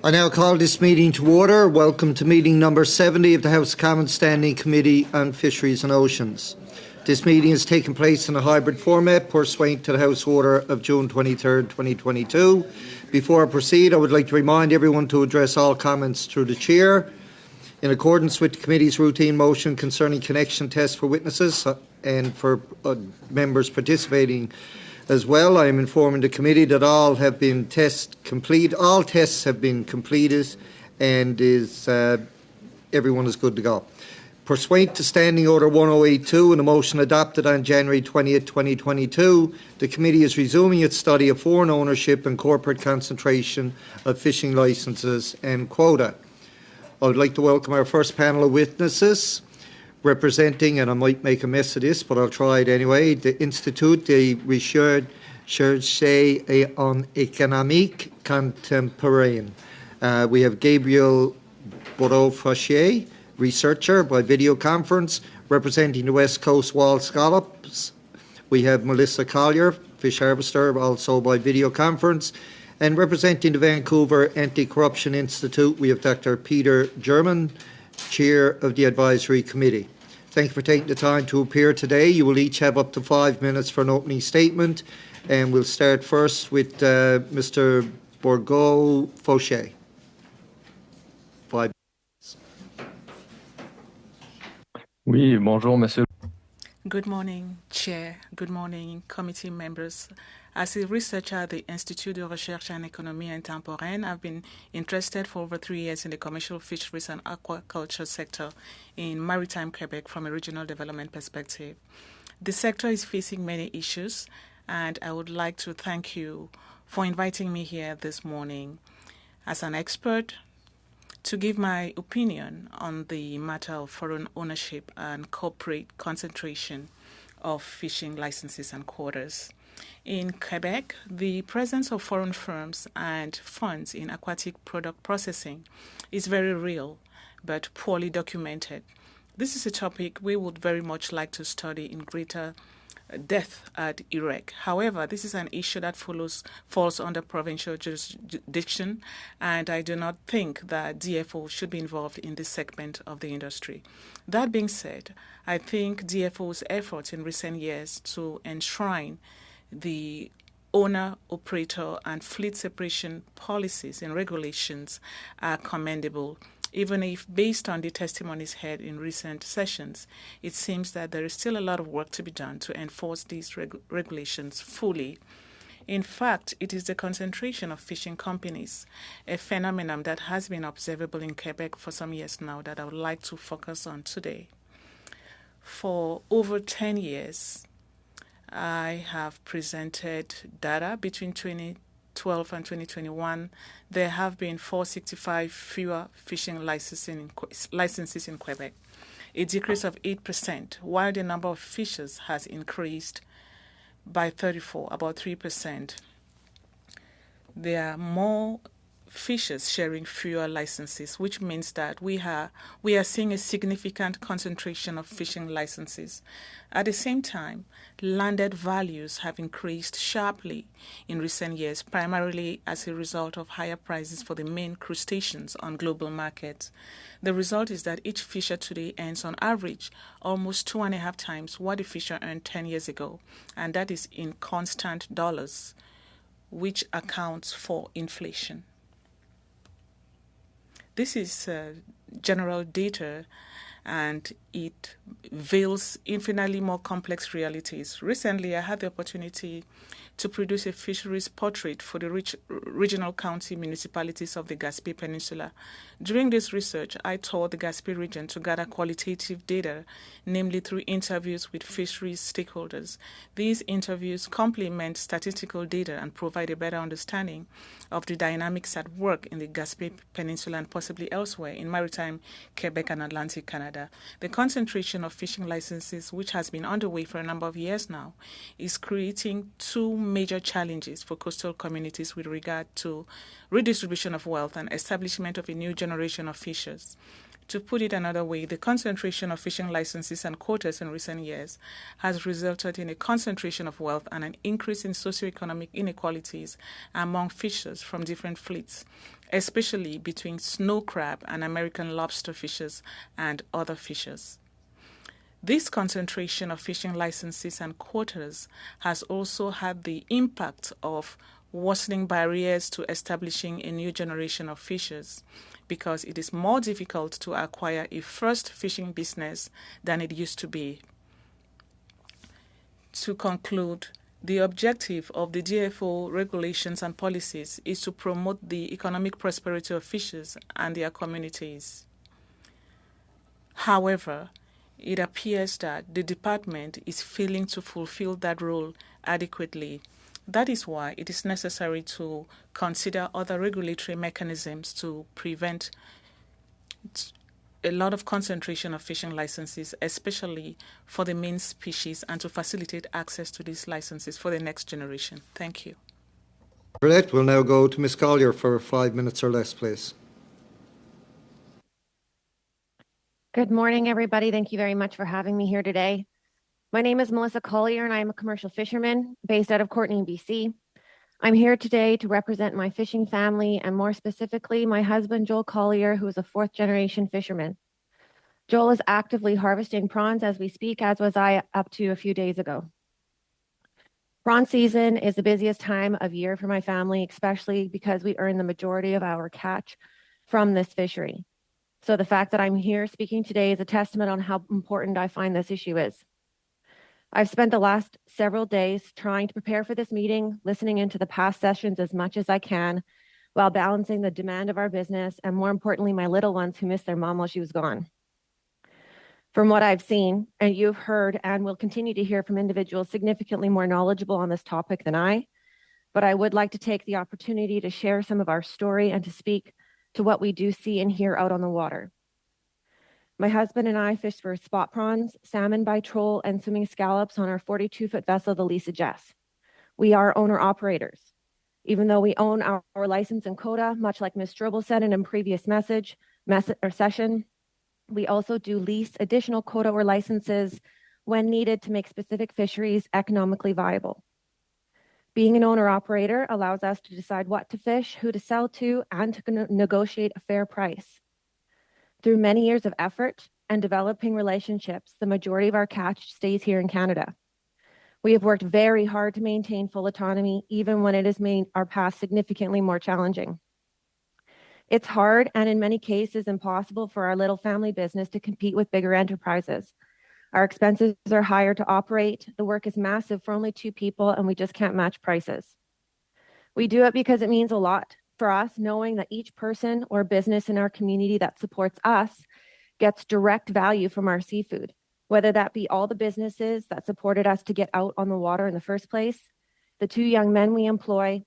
I now call this meeting to order. Welcome to meeting number 70 of the House of Commons Standing Committee on Fisheries and Oceans. This meeting is taking place in a hybrid format pursuant to the House Order of June 23, 2022. Before I proceed, I would like to remind everyone to address all comments through the Chair. In accordance with the committee's routine motion concerning connection tests for witnesses and for members participating as well, I am informing the committee that all tests have been completed and everyone is good to go. Pursuant to Standing Order 1082 and a motion adopted on January 20, 2022, the committee is resuming its study of foreign ownership and corporate concentration of fishing licences and quota. I would like to welcome our first panel of witnesses representing, and I might make a mess of this, but I'll try it anyway, the Institut de Recherche en Économique Contemporaine. We have Gabriel Bordeaux-Fauchier, researcher by video conference, representing the West Coast Wall Scallops. We have Melissa Collier, fish harvester, also by video conference. And representing the Vancouver Anti-Corruption Institute, we have Dr. Peter German, Chair of the Advisory Committee. Thank you for taking the time to appear today. You will each have up to 5 minutes for an opening statement, and we'll start first with Mr. Bordeaux-Fauchier. 5 minutes. Oui, bonjour, monsieur. Good morning, Chair. Good morning, committee members. As a researcher at the Institut de Recherche en Économie Contemporaine, I've been interested for over 3 years in the commercial fisheries and aquaculture sector in maritime Quebec from a regional development perspective. The sector is facing many issues, and I would like to thank you for inviting me here this morning as an expert to give my opinion on the matter of foreign ownership and corporate concentration of fishing licenses and quotas. In Quebec, the presence of foreign firms and funds in aquatic product processing is very real, but poorly documented. This is a topic we would very much like to study in greater depth at IREC. However, this is an issue that falls under provincial jurisdiction, and I do not think that DFO should be involved in this segment of the industry. That being said, I think DFO's efforts in recent years to enshrine the owner, operator, and fleet separation policies and regulations are commendable, even if, based on the testimonies heard in recent sessions, it seems that there is still a lot of work to be done to enforce these regulations fully. In fact, it is the concentration of fishing companies, a phenomenon that has been observable in Quebec for some years now, that I would like to focus on today. For over 10 years, I have presented data between 2012 and 2021. There have been 465 fewer fishing licenses in Quebec, a decrease of 8%, while the number of fishers has increased by 34, about 3%. There are more fishers sharing fewer licenses, which means that we are seeing a significant concentration of fishing licenses. At the same time, landed values have increased sharply in recent years, primarily as a result of higher prices for the main crustaceans on global markets. The result is that each fisher today earns on average almost 2.5 times what the fisher earned 10 years ago, and that is in constant dollars, which accounts for inflation. This is general data, and it veils infinitely more complex realities. Recently, I had the opportunity to produce a fisheries portrait for the regional county municipalities of the Gaspé Peninsula. During this research, I toured the Gaspé region to gather qualitative data, namely through interviews with fisheries stakeholders. These interviews complement statistical data and provide a better understanding of the dynamics at work in the Gaspé Peninsula and possibly elsewhere in maritime Quebec and Atlantic Canada. The concentration of fishing licenses, which has been underway for a number of years now, is creating two major challenges for coastal communities with regard to redistribution of wealth and establishment of a new generation of fishers. To put it another way, the concentration of fishing licenses and quotas in recent years has resulted in a concentration of wealth and an increase in socioeconomic inequalities among fishers from different fleets, especially between snow crab and American lobster fishers and other fishers. This concentration of fishing licenses and quotas has also had the impact of worsening barriers to establishing a new generation of fishers, because it is more difficult to acquire a first fishing business than it used to be. To conclude, the objective of the DFO regulations and policies is to promote the economic prosperity of fishers and their communities. However, it appears that the department is failing to fulfill that role adequately. That is why it is necessary to consider other regulatory mechanisms to prevent a lot of concentration of fishing licenses, especially for the main species, and to facilitate access to these licenses for the next generation. Thank you. For that, we'll now go to Ms. Collier for 5 minutes or less, please. Good morning, everybody. Thank you very much for having me here today. My name is Melissa Collier, and I am a commercial fisherman based out of Courtenay, BC. I'm here today to represent my fishing family, and more specifically, my husband, Joel Collier, who is a fourth-generation fisherman. Joel is actively harvesting prawns as we speak, as was I up to a few days ago. Prawn season is the busiest time of year for my family, especially because we earn the majority of our catch from this fishery. So the fact that I'm here speaking today is a testament on how important I find this issue is. I've spent the last several days trying to prepare for this meeting, listening into the past sessions as much as I can, while balancing the demand of our business and, more importantly, my little ones who missed their mom while she was gone. From what I've seen, and you've heard and will continue to hear from individuals significantly more knowledgeable on this topic than I, but I would like to take the opportunity to share some of our story and to speak to what we do see and hear out on the water. My husband and I fish for spot prawns, salmon by troll, and swimming scallops on our 42-foot vessel, the Lisa Jess. We are owner-operators. Even though we own our license and quota, much like Ms. Strobel said in a previous session, we also do lease additional quota or licenses when needed to make specific fisheries economically viable. Being an owner-operator allows us to decide what to fish, who to sell to, and to negotiate a fair price. Through many years of effort and developing relationships, the majority of our catch stays here in Canada. We have worked very hard to maintain full autonomy, even when it has made our path significantly more challenging. It's hard and in many cases impossible for our little family business to compete with bigger enterprises. Our expenses are higher to operate, the work is massive for only 2 people, and we just can't match prices. We do it because it means a lot for us, knowing that each person or business in our community that supports us gets direct value from our seafood, whether that be all the businesses that supported us to get out on the water in the first place, the 2 young men we employ,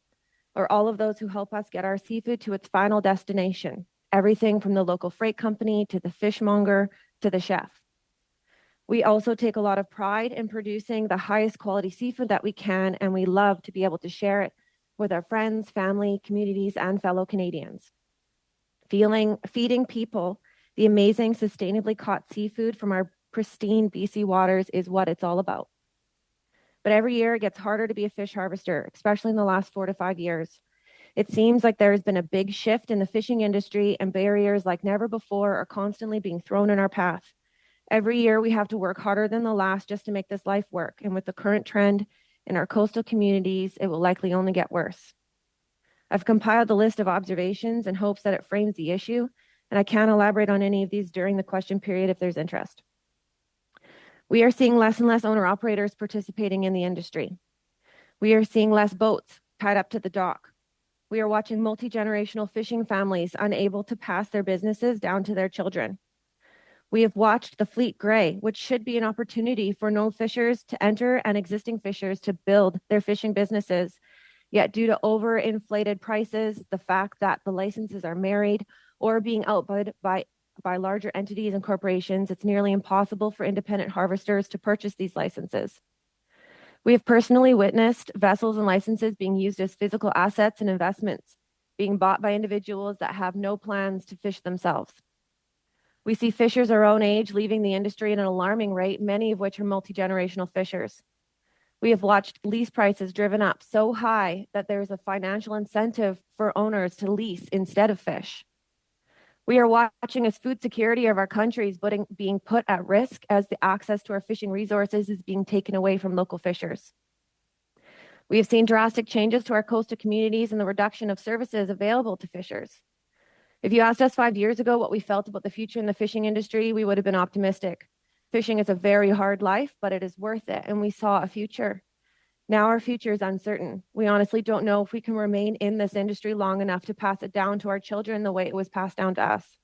or all of those who help us get our seafood to its final destination, everything from the local freight company to the fishmonger to the chef. We also take a lot of pride in producing the highest quality seafood that we can, and we love to be able to share it with our friends, family, communities, and fellow Canadians. Feeding people the amazing sustainably caught seafood from our pristine BC waters is what it's all about. But every year it gets harder to be a fish harvester, especially in the last 4 to 5 years. It seems like there has been a big shift in the fishing industry, and barriers like never before are constantly being thrown in our path. Every year we have to work harder than the last just to make this life work. And with the current trend in our coastal communities, it will likely only get worse. I've compiled a list of observations in hopes that it frames the issue, and I can elaborate on any of these during the question period if there's interest. We are seeing less and less owner-operators participating in the industry. We are seeing less boats tied up to the dock. We are watching multi-generational fishing families unable to pass their businesses down to their children. We have watched the fleet gray, which should be an opportunity for no fishers to enter and existing fishers to build their fishing businesses. Yet due to overinflated prices, the fact that the licenses are married or being outbid by larger entities and corporations, it's nearly impossible for independent harvesters to purchase these licenses. We have personally witnessed vessels and licenses being used as physical assets and investments, being bought by individuals that have no plans to fish themselves. We see fishers our own age leaving the industry at an alarming rate, many of which are multi-generational fishers. We have watched lease prices driven up so high that there is a financial incentive for owners to lease instead of fish. We are watching as food security of our country is being put at risk as the access to our fishing resources is being taken away from local fishers. We have seen drastic changes to our coastal communities and the reduction of services available to fishers. If you asked us 5 years ago what we felt about the future in the fishing industry, we would have been optimistic. Fishing is a very hard life, but it is worth it, and we saw a future. Now our future is uncertain. We honestly don't know if we can remain in this industry long enough to pass it down to our children the way it was passed down to us.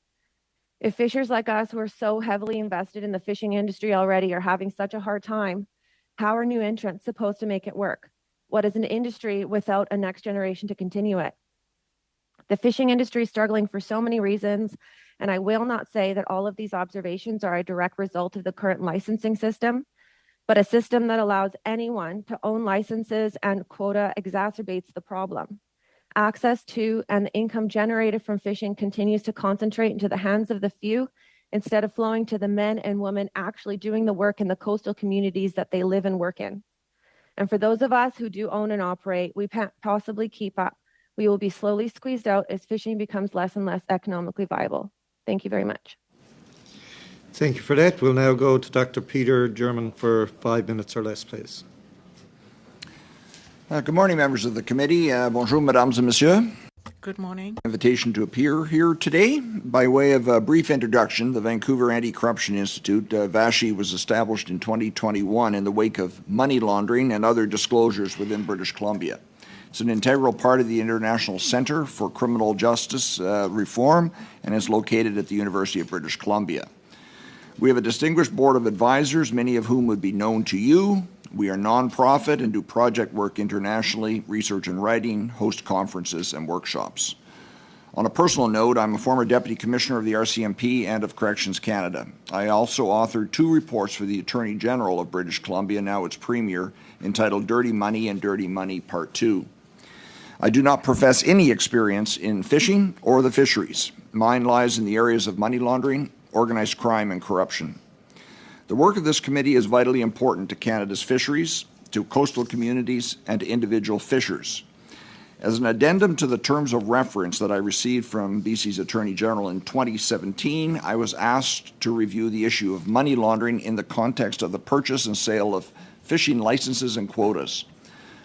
If fishers like us who are so heavily invested in the fishing industry already are having such a hard time, how are new entrants supposed to make it work? What is an industry without a next generation to continue it? The fishing industry is struggling for so many reasons, and I will not say that all of these observations are a direct result of the current licensing system, but a system that allows anyone to own licenses and quota exacerbates the problem. Access to and the income generated from fishing continues to concentrate into the hands of the few instead of flowing to the men and women actually doing the work in the coastal communities that they live and work in. And for those of us who do own and operate, we can't possibly keep up. We will be slowly squeezed out as fishing becomes less and less economically viable. Thank you very much. Thank you for that. We'll now go to Dr. Peter German for 5 minutes or less, please. Good morning, members of the committee. Bonjour, mesdames et messieurs. Good morning. Invitation to appear here today. By way of a brief introduction, the Vancouver Anti-Corruption Institute, VASCI, was established in 2021 in the wake of money laundering and other disclosures within British Columbia. It's an integral part of the International Centre for Criminal Justice Reform and is located at the University of British Columbia. We have a distinguished board of advisors, many of whom would be known to you. We are non-profit and do project work internationally, research and writing, host conferences and workshops. On a personal note, I'm a former Deputy Commissioner of the RCMP and of Corrections Canada. I also authored 2 reports for the Attorney General of British Columbia, now its Premier, entitled Dirty Money and Dirty Money Part 2. I do not profess any experience in fishing or the fisheries. Mine lies in the areas of money laundering, organized crime and corruption. The work of this committee is vitally important to Canada's fisheries, to coastal communities, and to individual fishers. As an addendum to the terms of reference that I received from BC's Attorney General in 2017, I was asked to review the issue of money laundering in the context of the purchase and sale of fishing licenses and quotas.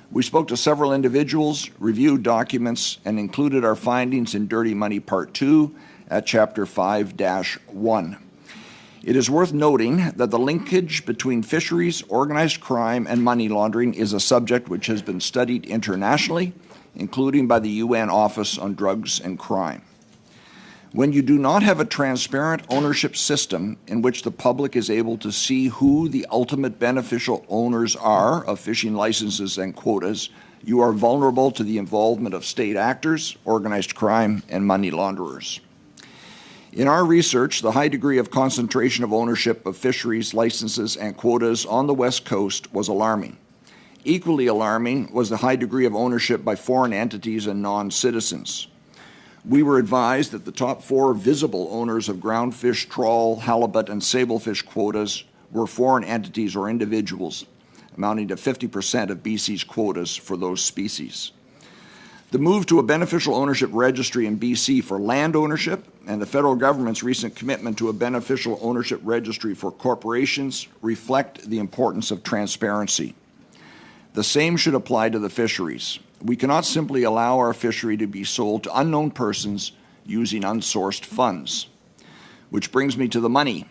We spoke to several individuals, reviewed documents, and included our findings in Dirty Money Part 2 at Chapter 5-1. It is worth noting that the linkage between fisheries, organized crime, and money laundering is a subject which has been studied internationally, including by the UN Office on Drugs and Crime. When you do not have a transparent ownership system in which the public is able to see who the ultimate beneficial owners are of fishing licenses and quotas, you are vulnerable to the involvement of state actors, organized crime, and money launderers. In our research, the high degree of concentration of ownership of fisheries, licenses, and quotas on the West Coast was alarming. Equally alarming was the high degree of ownership by foreign entities and non-citizens. We were advised that the top 4 visible owners of groundfish, trawl, halibut, and sablefish quotas were foreign entities or individuals, amounting to 50% of BC's quotas for those species. The move to a beneficial ownership registry in BC for land ownership and the federal government's recent commitment to a beneficial ownership registry for corporations reflect the importance of transparency. The same should apply to the fisheries. We cannot simply allow our fishery to be sold to unknown persons using unsourced funds. Which brings me to the money.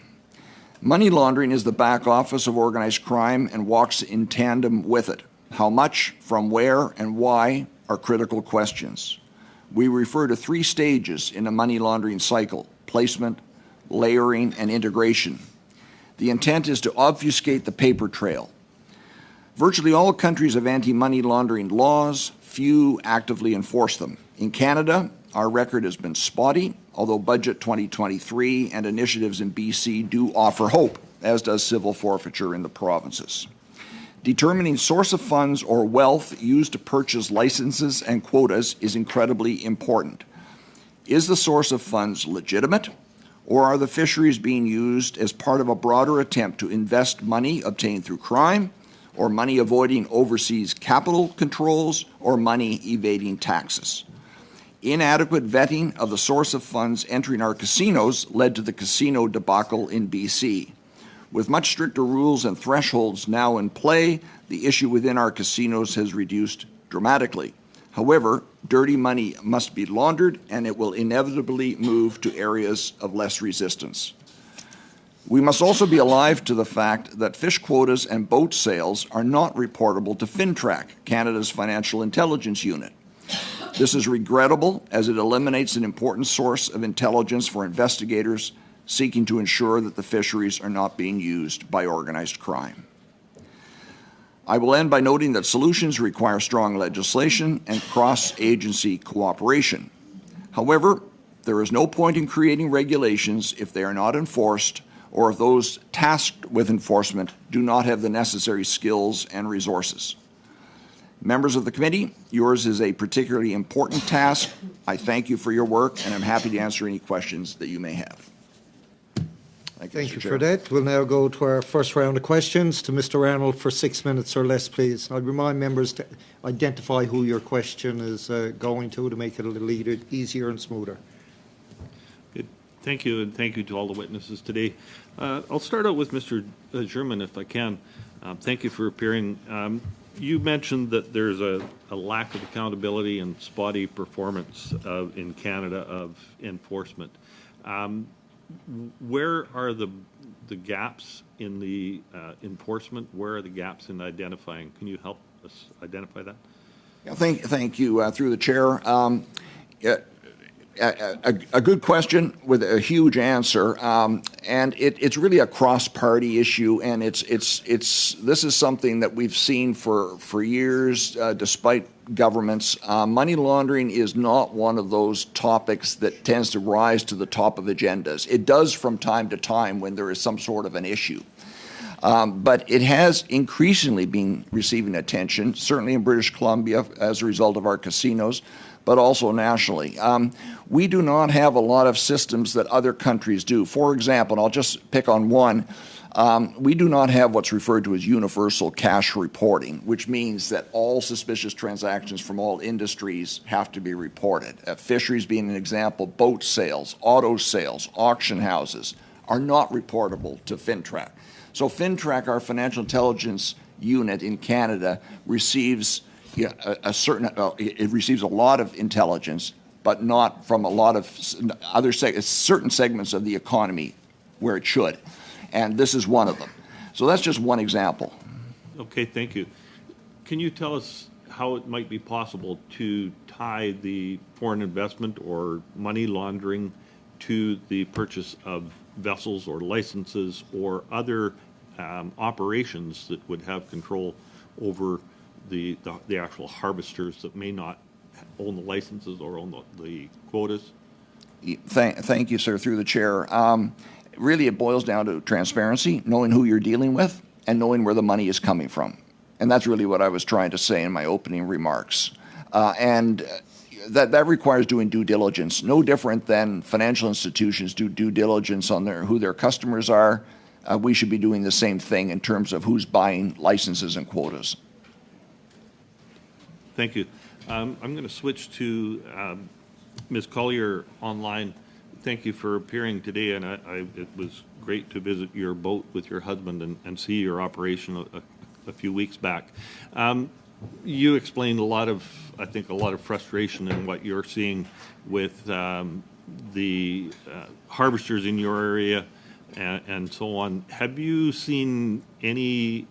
Money laundering is the back office of organized crime and walks in tandem with it. How much, from where, and why are critical questions. We refer to 3 stages in a money laundering cycle: placement, layering, and integration. The intent is to obfuscate the paper trail. Virtually all countries have anti-money laundering laws. Few actively enforce them. In Canada, our record has been spotty, although Budget 2023 and initiatives in BC do offer hope, as does civil forfeiture in the provinces. Determining source of funds or wealth used to purchase licenses and quotas is incredibly important. Is the source of funds legitimate, Or are the fisheries being used as part of a broader attempt to invest money obtained through crime, or money avoiding overseas capital controls, or money evading taxes? Inadequate vetting of the source of funds entering our casinos led to the casino debacle in BC. With much stricter rules and thresholds now in play, the issue within our casinos has reduced dramatically. However, dirty money must be laundered, and it will inevitably move to areas of less resistance. We must also be alive to the fact that fish quotas and boat sales are not reportable to FINTRAC, Canada's financial intelligence unit. This is regrettable, as it eliminates an important source of intelligence for investigators seeking to ensure that the fisheries are not being used by organized crime. I will end by noting that solutions require strong legislation and cross-agency cooperation. However, there is no point in creating regulations if they are not enforced, or if those tasked with enforcement do not have the necessary skills and resources. Members of the committee, yours is a particularly important task. I thank you for your work, and I'm happy to answer any questions that you may have. Thank you for that. We'll now go to our first round of questions to Mr. Arnold for 6 minutes or less, please. I'd remind members to identify who your question is going to make it a little easier and smoother. Good. Thank you, and thank you to all the witnesses today. I'll start out with Mr. German, if I can. Thank you for appearing. You mentioned that there's a lack of accountability and spotty performance in Canada of enforcement. Where are the gaps in the enforcement? Where are the gaps in identifying? Can you help us identify that? Yeah, thank you, through the chair. A good question with a huge answer, and it's really a cross-party issue, and this is something that we've seen for years, despite governments. Money laundering is not one of those topics that tends to rise to the top of agendas. It does from time to time when there is some sort of an issue. But it has increasingly been receiving attention, certainly in British Columbia as a result of our casinos, but also nationally. We do not have a lot of systems that other countries do. For example, and I'll just pick on one, we do not have what's referred to as universal cash reporting, which means that all suspicious transactions from all industries have to be reported. Fisheries being an example, boat sales, auto sales, auction houses are not reportable to FINTRAC. So FINTRAC, our financial intelligence unit in Canada, receives it receives a lot of intelligence, but not from a lot of other certain segments of the economy where it should. And this is one of them. So that's just one example. Okay, thank you. Can you tell us how it might be possible to tie the foreign investment or money laundering to the purchase of vessels or licenses or other operations that would have control over the actual harvesters that may not own the licenses or own the quotas? Thank you, sir, through the chair. Really, it boils down to transparency, knowing who you're dealing with, and knowing where the money is coming from. And that's really what I was trying to say in my opening remarks. And that requires doing due diligence, no different than financial institutions do due diligence on who their customers are. We should be doing the same thing in terms of who's buying licenses and quotas. Thank you. I'm going to switch to Ms. Collier online. Thank you for appearing today, and it was great to visit your boat with your husband and see your operation a few weeks back. You explained I think a lot of frustration in what you're seeing with the harvesters in your area and so on. Have you seen any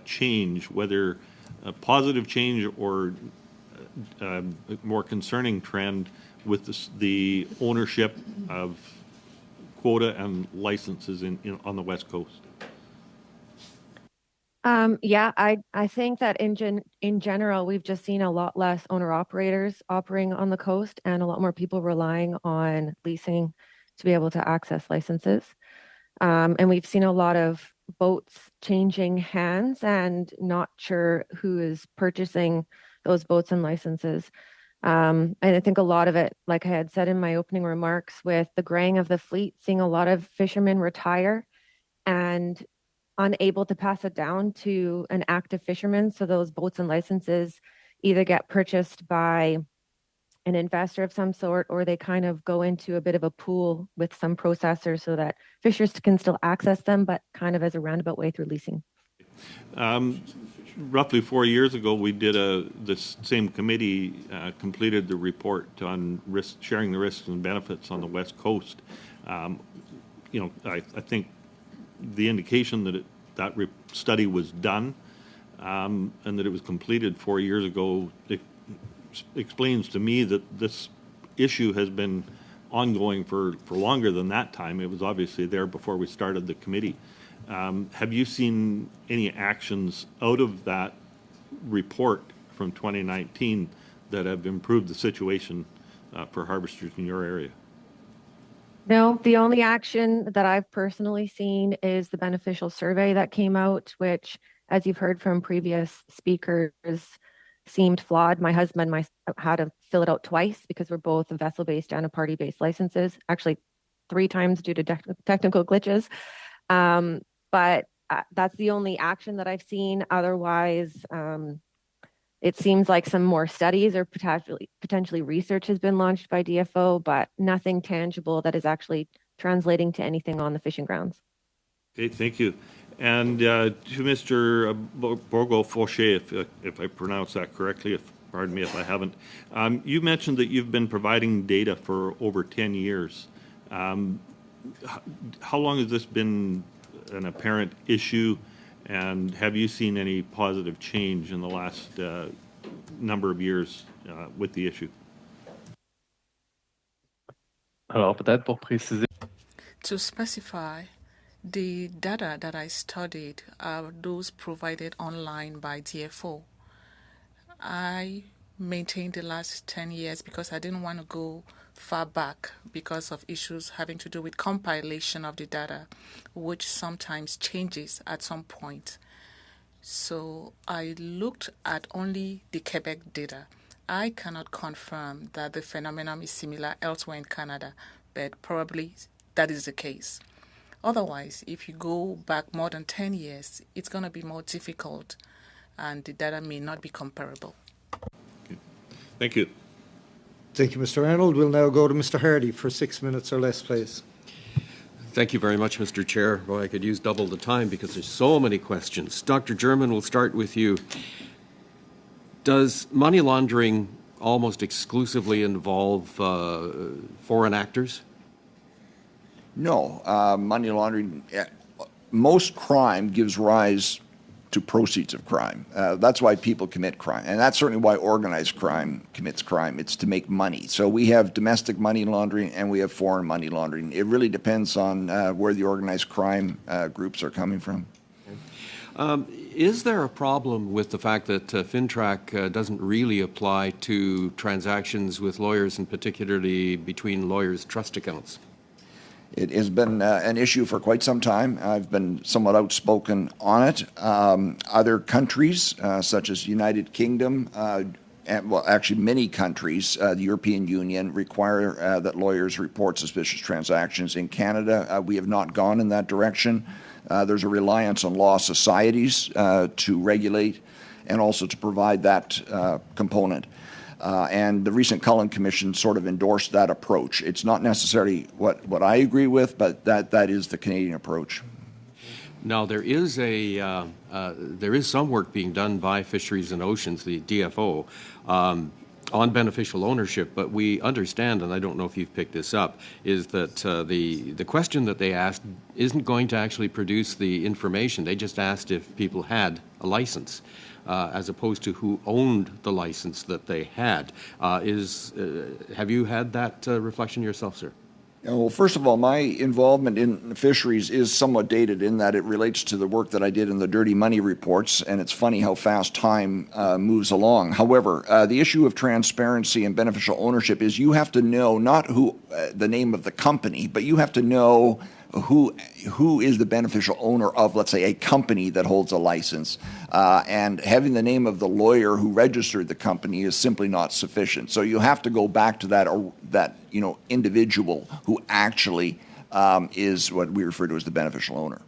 change, whether a positive change or a more concerning trend with the ownership of quota and licenses on the West Coast? Yeah, I think that in general, we've just seen a lot less owner-operators operating on the coast and a lot more people relying on leasing to be able to access licenses. And we've seen a lot of boats changing hands and not sure who is purchasing those boats and licenses. And I think a lot of it, like I had said in my opening remarks, with the graying of the fleet, seeing a lot of fishermen retire and unable to pass it down to an active fisherman. So those boats and licenses either get purchased by an investor of some sort, or they kind of go into a bit of a pool with some processors so that fishers can still access them, but kind of as a roundabout way through leasing. Roughly 4 years ago, we did this same committee completed the report on sharing the risks and benefits on the West Coast. I think the indication that that study was done and that it was completed 4 years ago explains to me that this issue has been ongoing for longer than that time. It was obviously there before we started the committee. Have you seen any actions out of that report from 2019 that have improved the situation for harvesters in your area? No, the only action that I've personally seen is the beneficial survey that came out, which, as you've heard from previous speakers, seemed flawed. My husband had to fill it out twice because we're both vessel-based and a party-based licenses, actually 3 times due to technical glitches. But that's the only action that I've seen. Otherwise, it seems like some more studies or potentially research has been launched by DFO, but nothing tangible that is actually translating to anything on the fishing grounds. Okay, thank you. And to Mr. Bourgault-Fauché, if I pronounce that correctly, pardon me if I haven't, you mentioned that you've been providing data for over 10 years. How long has this been an apparent issue, and have you seen any positive change in the last number of years with the issue? Alors, peut-être pour préciser. To specify, the data that I studied are those provided online by DFO. I maintained the last 10 years because I didn't want to go far back because of issues having to do with compilation of the data, which sometimes changes at some point. So I looked at only the Quebec data. I cannot confirm that the phenomenon is similar elsewhere in Canada, but probably that is the case. Otherwise, if you go back more than 10 years, it's going to be more difficult and the data may not be comparable. Okay. Thank you. Thank you, Mr. Arnold. We'll now go to Mr. Hardy for 6 minutes or less, please. Thank you very much, Mr. Chair. Well, I could use double the time because there's so many questions. Dr. German, we'll start with you. Does money laundering almost exclusively involve foreign actors? No. Money laundering, most crime gives rise to proceeds of crime. That's why people commit crime. And that's certainly why organized crime commits crime. It's to make money. So we have domestic money laundering and we have foreign money laundering. It really depends on where the organized crime groups are coming from. Is there a problem with the fact that FINTRAC doesn't really apply to transactions with lawyers, and particularly between lawyers' trust accounts? It has been an issue for quite some time. I've been somewhat outspoken on it. Other countries, such as United Kingdom, and, well, actually many countries, the European Union, require that lawyers report suspicious transactions. In Canada, we have not gone in that direction. There's a reliance on law societies to regulate and also to provide that component. And the recent Cullen Commission sort of endorsed that approach. It's not necessarily what I agree with, but that is the Canadian approach. Now, there is some work being done by Fisheries and Oceans, the DFO, on beneficial ownership, but we understand, and I don't know if you've picked this up, is that the question that they asked isn't going to actually produce the information. They just asked if people had a license, as opposed to who owned the license that they had. Have you had that reflection yourself, sir? Well, first of all, my involvement in fisheries is somewhat dated in that it relates to the work that I did in the dirty money reports, and it's funny how fast time moves along. However, the issue of transparency and beneficial ownership is you have to know not who the name of the company, but you have to know who is the beneficial owner of, let's say, a company that holds a license, and having the name of the lawyer who registered the company is simply not sufficient. So you have to go back to that individual who actually is what we refer to as the beneficial owner.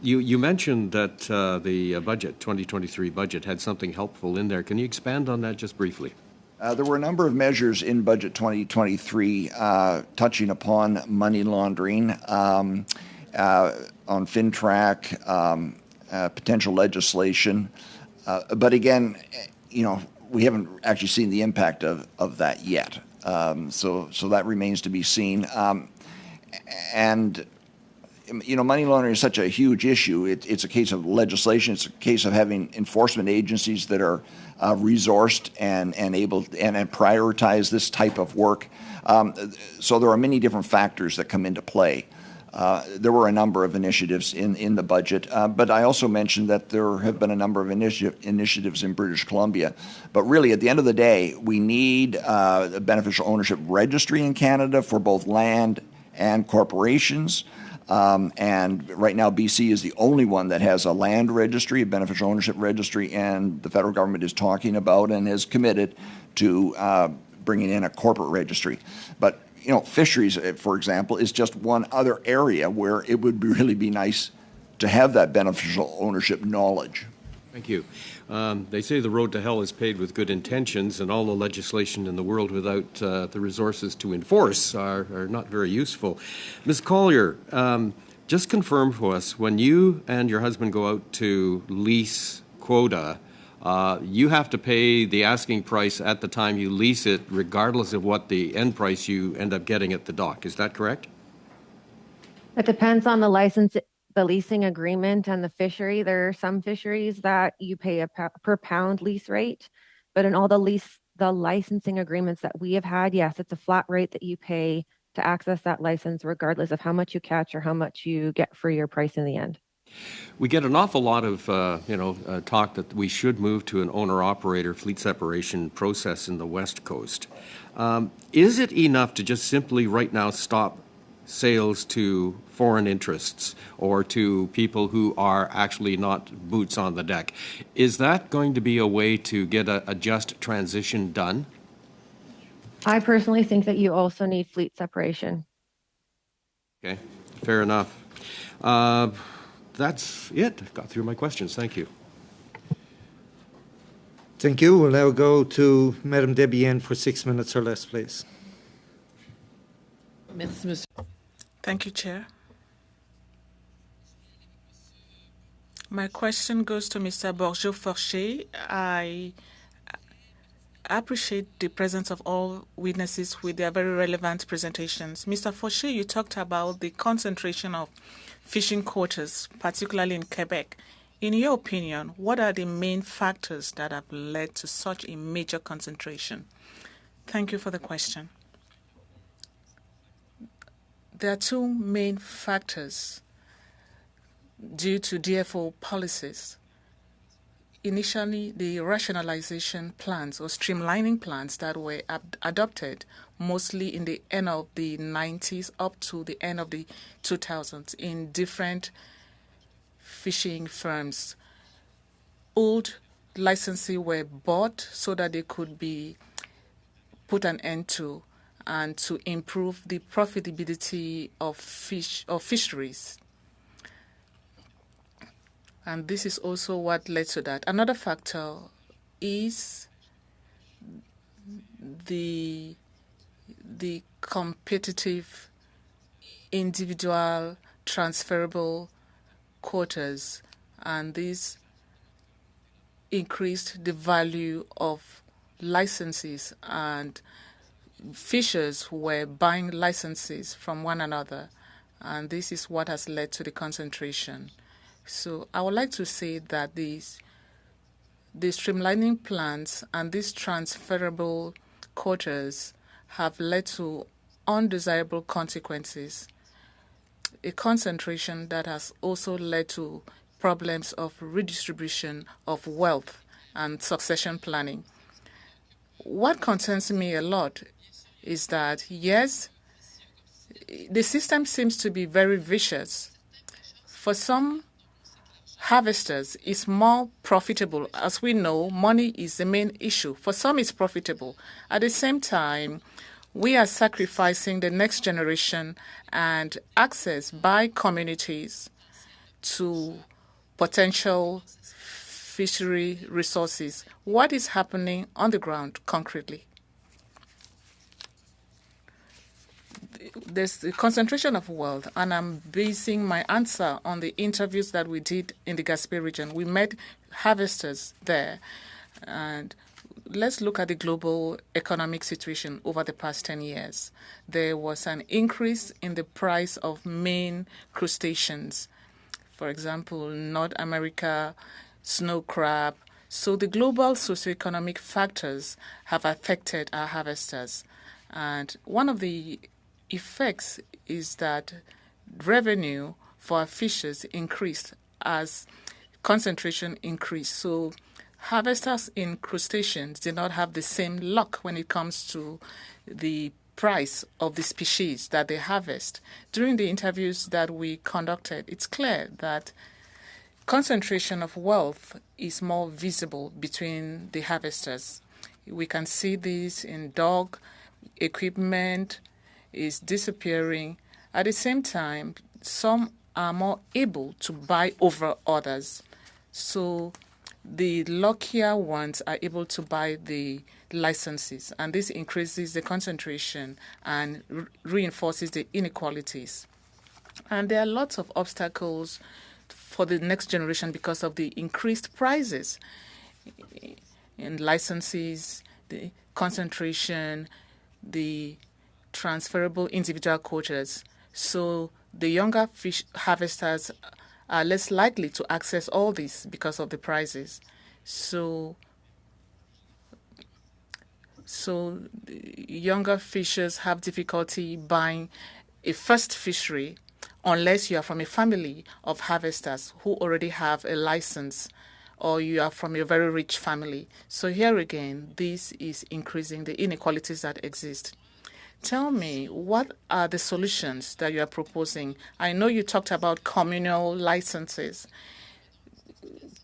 You mentioned that the budget, 2023 budget, had something helpful in there. Can you expand on that just briefly? There were a number of measures in Budget 2023 touching upon money laundering, on FinTrack, potential legislation. But again, we haven't actually seen the impact of that yet. So that remains to be seen. And money laundering is such a huge issue. It's a case of legislation. It's a case of having enforcement agencies that are resourced and able and prioritize this type of work. So there are many different factors that come into play. There were a number of initiatives in the budget, but I also mentioned that there have been a number of initiatives in British Columbia. But really, at the end of the day, we need a beneficial ownership registry in Canada for both land and corporations. And right now, BC is the only one that has a land registry, a beneficial ownership registry, and the federal government is talking about and has committed to bringing in a corporate registry. But fisheries, for example, is just one other area where it would really be nice to have that beneficial ownership knowledge. Thank you. They say the road to hell is paved with good intentions, and all the legislation in the world without the resources to enforce are not very useful. Ms. Collier, just confirm for us, when you and your husband go out to lease quota, you have to pay the asking price at the time you lease it, regardless of what the end price you end up getting at the dock. Is that correct? It depends on the license, the leasing agreement and the fishery. There are some fisheries that you pay a per pound lease rate, but in all the licensing agreements that we have had, yes, it's a flat rate that you pay to access that license, regardless of how much you catch or how much you get for your price in the end. We get an awful lot of talk that we should move to an owner-operator fleet separation process in the West Coast. Is it enough to just simply right now stop sales to foreign interests or to people who are actually not boots on the deck? Is that going to be a way to get a just transition done? I personally think that you also need fleet separation. Okay, fair enough. That's it. I've got through my questions. Thank you. Thank you. We'll now go to Madame Debienne for 6 minutes or less, please. Thank you, Chair. My question goes to Mr. Bourgeot-Forcher. I appreciate the presence of all witnesses with their very relevant presentations. Mr. Forcher, you talked about the concentration of fishing quotas, particularly in Quebec. In your opinion, what are the main factors that have led to such a major concentration? Thank you for the question. There are two main factors due to DFO policies. Initially, the rationalization plans or streamlining plans that were adopted mostly in the end of the 90s up to the end of the 2000s in different fishing firms. Old licenses were bought so that they could be put an end to and to improve the profitability of fisheries. And this is also what led to that. Another factor is the competitive individual transferable quotas, and this increased the value of licenses, and fishers were buying licenses from one another, and this is what has led to the concentration. So I would like to say that the streamlining plans and these transferable quotas have led to undesirable consequences, a concentration that has also led to problems of redistribution of wealth and succession planning. what concerns me a lot is that, yes, the system seems to be very vicious. For some harvesters, it's more profitable. As we know, money is the main issue. For some, it's profitable. At the same time, we are sacrificing the next generation and access by communities to potential fishery resources. What is happening on the ground concretely? There's the concentration of wealth, and I'm basing my answer on the interviews that we did in the Gaspé region. We met harvesters there, and let's look at the global economic situation over the past 10 years. There was an increase in the price of main crustaceans. For example, North America, snow crab. So the global socioeconomic factors have affected our harvesters. And one of the effects is that revenue for our fishers increased as concentration increased. So harvesters in crustaceans did not have the same luck when it comes to the price of the species that they harvest. During the interviews that we conducted, it's clear that concentration of wealth is more visible between the harvesters. We can see this in dog equipment is disappearing. At the same time, some are more able to buy over others. So the luckier ones are able to buy the licenses, and this increases the concentration and reinforces the inequalities. And there are lots of obstacles for the next generation because of the increased prices in licenses, the concentration, the transferable individual quotas. So the younger fish harvesters are less likely to access all this because of the prices. So younger fishers have difficulty buying a first fishery unless you are from a family of harvesters who already have a license, or you are from a very rich family. So here again, this is increasing the inequalities that exist. Tell me, what are the solutions that you are proposing? I know you talked about communal licenses.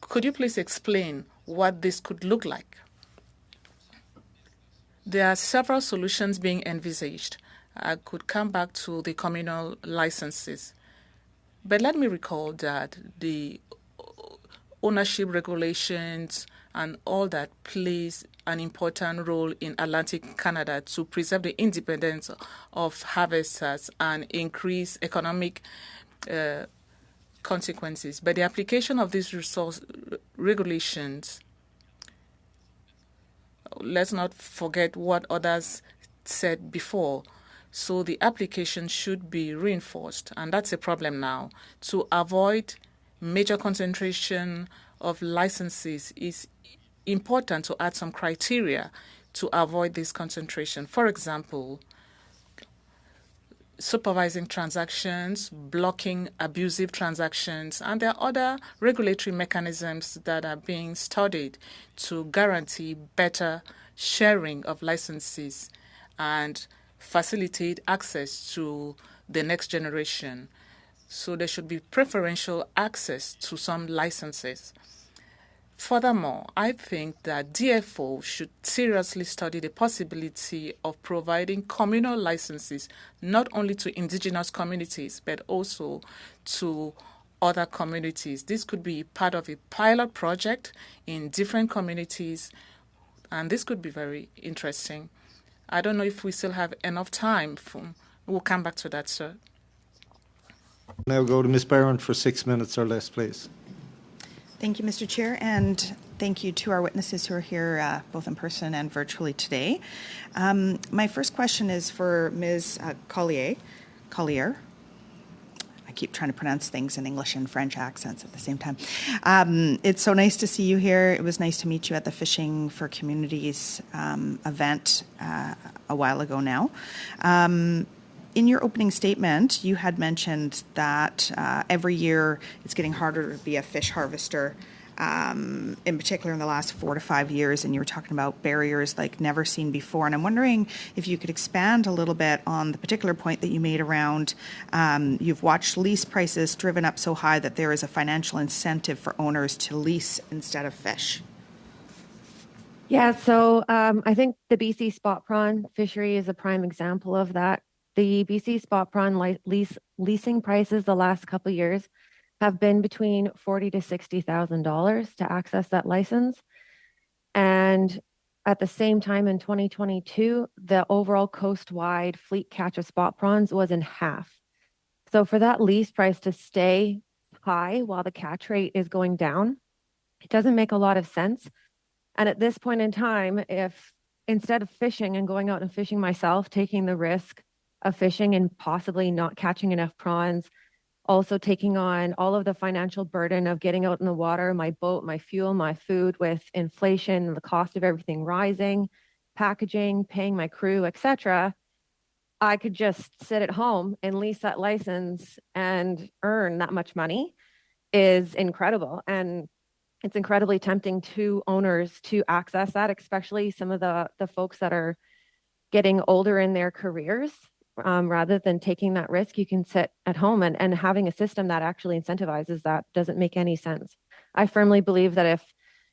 Could you please explain what this could look like? There are several solutions being envisaged. I could come back to the communal licenses. But let me recall that the ownership regulations and all that plays an important role in Atlantic Canada to preserve the independence of harvesters and increase economic consequences. But the application of these resource regulations, let's not forget what others said before. So the application should be reinforced, and that's a problem now. To avoid major concentration of licenses is important to add some criteria to avoid this concentration. For example, supervising transactions, blocking abusive transactions, and there are other regulatory mechanisms that are being studied to guarantee better sharing of licenses and facilitate access to the next generation. So there should be preferential access to some licenses. Furthermore, I think that DFO should seriously study the possibility of providing communal licenses not only to indigenous communities, but also to other communities. This could be part of a pilot project in different communities, and this could be very interesting. I don't know if we still have enough time. We'll come back to that, sir. Now go to Ms. Barron for 6 minutes or less, please. Thank you, Mr. Chair, and thank you to our witnesses who are here both in person and virtually today. My first question is for Ms. Collier. I keep trying to pronounce things in English and French accents at the same time. It's so nice to see you here. It was nice to meet you at the Fishing for Communities event a while ago now. In your opening statement, you had mentioned that every year it's getting harder to be a fish harvester in particular in the last 4 to 5 years, and you were talking about barriers like never seen before. And I'm wondering if you could expand a little bit on the particular point that you made around you've watched lease prices driven up so high that there is a financial incentive for owners to lease instead of fish. Yeah, so I think the BC spot prawn fishery is a prime example of that. The BC spot prawn leasing prices the last couple of years have been between $40,000 to $60,000 to access that license. And at the same time in 2022, the overall coast-wide fleet catch of spot prawns was in half. So for that lease price to stay high while the catch rate is going down, it doesn't make a lot of sense. And at this point in time, if instead of fishing and going out and fishing myself, taking the risk of fishing and possibly not catching enough prawns, also taking on all of the financial burden of getting out in the water, my boat, my fuel, my food, with inflation, the cost of everything rising, packaging, paying my crew, etc., I could just sit at home and lease that license and earn that much money is incredible. And it's incredibly tempting to owners to access that, especially some of the folks that are getting older in their careers. Rather than taking that risk, you can sit at home, and having a system that actually incentivizes that doesn't make any sense. I firmly believe that if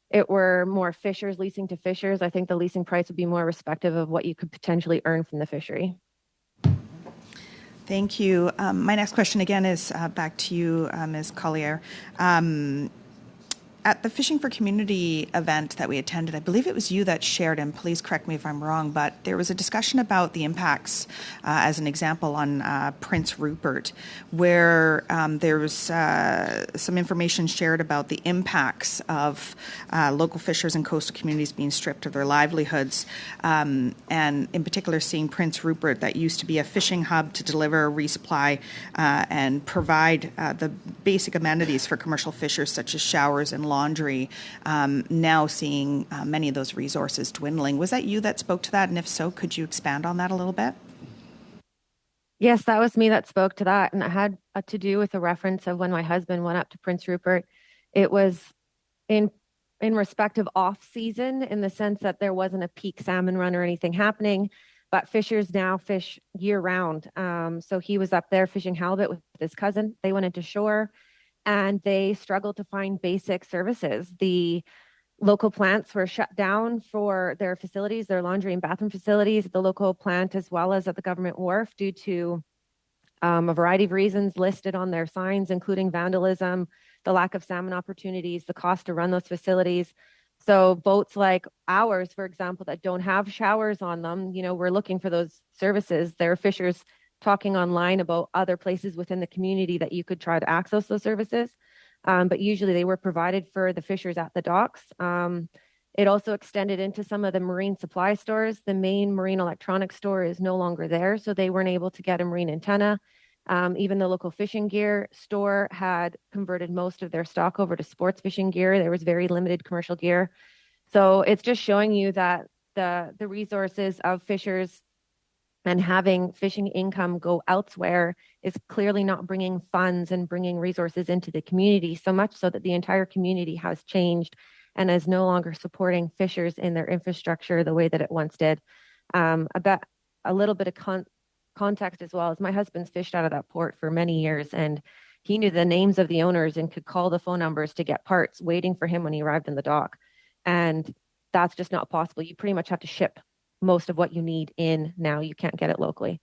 it were more fishers leasing to fishers, I think the leasing price would be more respective of what you could potentially earn from the fishery. Thank you. My next question again is back to you, Ms. Collier. At the Fishing for Community event that we attended, I believe it was you that shared, and please correct me if I'm wrong, but there was a discussion about the impacts, as an example, on Prince Rupert, where there was some information shared about the impacts of local fishers and coastal communities being stripped of their livelihoods, and in particular seeing Prince Rupert, that used to be a fishing hub to deliver, resupply, and provide the basic amenities for commercial fishers such as showers and laundry, now seeing many of those resources dwindling. Was that you that spoke to that? And if so, could you expand on that a little bit? Yes, that was me that spoke to that. And it had to do with a reference of when my husband went up to Prince Rupert. It was in respect of off season, in the sense that there wasn't a peak salmon run or anything happening, but fishers now fish year round. So he was up there fishing halibut with his cousin. They went into shore, and they struggled to find basic services. The local plants were shut down for their facilities, their laundry and bathroom facilities, at the local plant as well as at the government wharf, due to a variety of reasons listed on their signs, including vandalism, the lack of salmon opportunities, the cost to run those facilities. So boats like ours, for example, that don't have showers on them, we're looking for those services. There are fishers talking online about other places within the community that you could try to access those services. But usually they were provided for the fishers at the docks. It also extended into some of the marine supply stores. The main marine electronics store is no longer there, so they weren't able to get a marine antenna. Even the local fishing gear store had converted most of their stock over to sports fishing gear. There was very limited commercial gear. So it's just showing you that the resources of fishers and having fishing income go elsewhere is clearly not bringing funds and bringing resources into the community, so much so that the entire community has changed and is no longer supporting fishers in their infrastructure the way that it once did. About a little bit of context as well, as my husband's fished out of that port for many years, and he knew the names of the owners and could call the phone numbers to get parts waiting for him when he arrived in the dock. And that's just not possible. You pretty much have to ship most of what you need in now. You can't get it locally.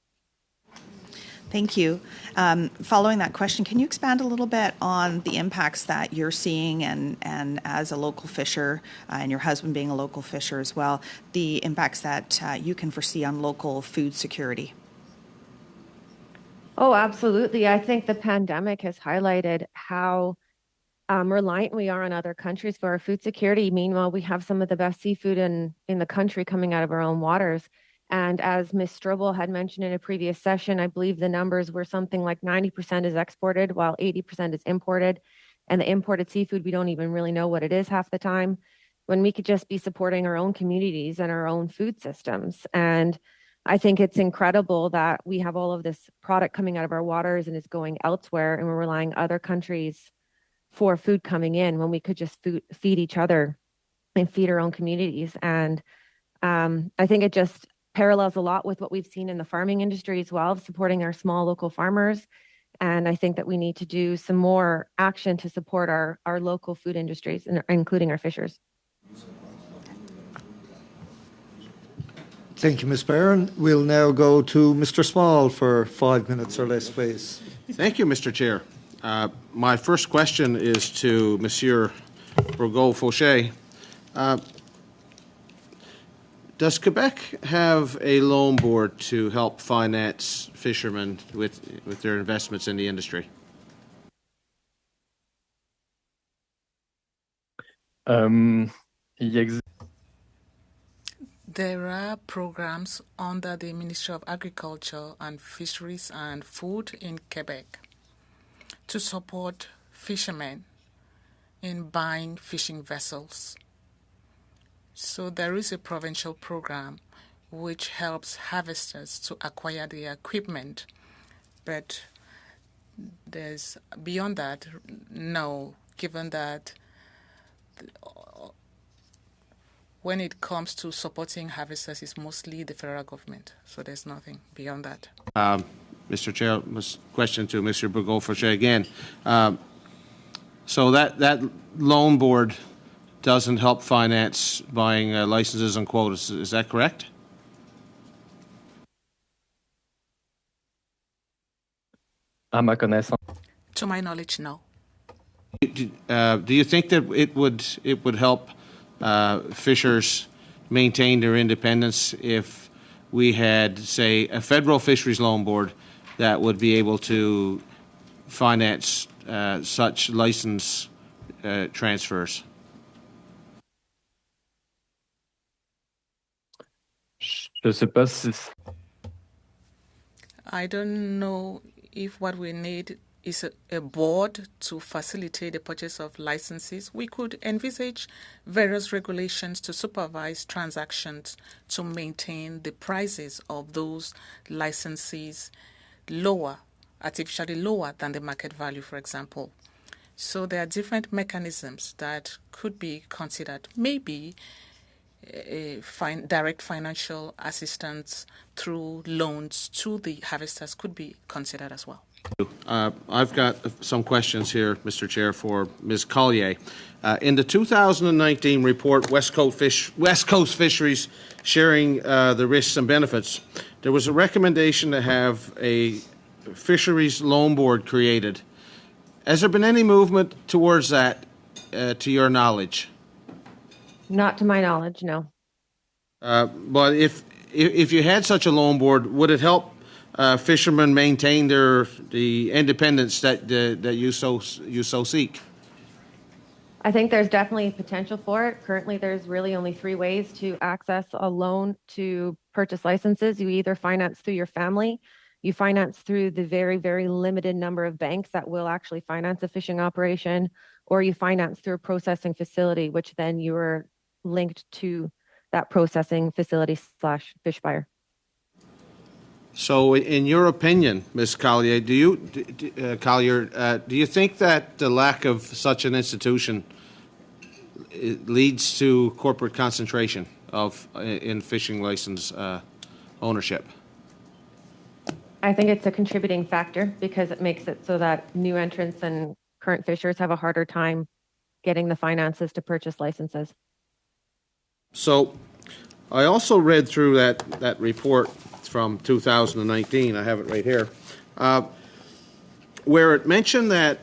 Thank you. Following that question, can you expand a little bit on the impacts that you're seeing, and as a local fisher, and your husband being a local fisher as well, the impacts that you can foresee on local food security? Oh, absolutely. I think the pandemic has highlighted how reliant we are on other countries for our food security. Meanwhile, we have some of the best seafood in the country coming out of our own waters. And as Ms. Strobel had mentioned in a previous session, I believe the numbers were something like 90% is exported while 80% is imported. And the imported seafood, we don't even really know what it is half the time, when we could just be supporting our own communities and our own food systems. And I think it's incredible that we have all of this product coming out of our waters and is going elsewhere, and we're relying on other countries for food coming in when we could just feed each other and feed our own communities. And I think it just parallels a lot with what we've seen in the farming industry as well, supporting our small local farmers. And I think that we need to do some more action to support our local food industries, including our fishers. Thank you, Ms. Barron. We'll now go to Mr. Small for 5 minutes or less, please. Thank you, Mr. Chair. My first question is to Monsieur Bourgault-Fauché. Does Quebec have a loan board to help finance fishermen with their investments in the industry? There are programs under the Ministry of Agriculture and Fisheries and Food in Quebec to support fishermen in buying fishing vessels. So there is a provincial program which helps harvesters to acquire the equipment, but there's beyond that, no, given that when it comes to supporting harvesters, it's mostly the federal government. So there's nothing beyond that. Mr. Chair, question to Mr. Bourgault-Fauché again. So that loan board doesn't help finance buying licenses and quotas. Is that correct? To my knowledge, no. Do you think that it would help fishers maintain their independence if we had, say, a federal fisheries loan board that would be able to finance such license transfers? I don't know if what we need is a board to facilitate the purchase of licenses. We could envisage various regulations to supervise transactions to maintain the prices of those licenses lower, artificially lower than the market value, for example. So there are different mechanisms that could be considered. Maybe direct financial assistance through loans to the harvesters could be considered as well. I've got some questions here, Mr. Chair, for Ms. Collier. In the 2019 report, West Coast Fisheries Sharing the Risks and Benefits, there was a recommendation to have a fisheries loan board created. Has there been any movement towards that, to your knowledge? Not to my knowledge, no. But if you had such a loan board, would it help fishermen maintain the independence that you so seek? I think there's definitely potential for it. Currently, there's really only 3 ways to access a loan to purchase licenses. You either finance through your family, you finance through the very, very limited number of banks that will actually finance a fishing operation, or you finance through a processing facility, which then you are linked to that processing facility / fish buyer. So, in your opinion, Ms. Collier, do you think that the lack of such an institution leads to corporate concentration in fishing license ownership? I think it's a contributing factor because it makes it so that new entrants and current fishers have a harder time getting the finances to purchase licenses. So, I also read through that report from 2019, I have it right here, where it mentioned that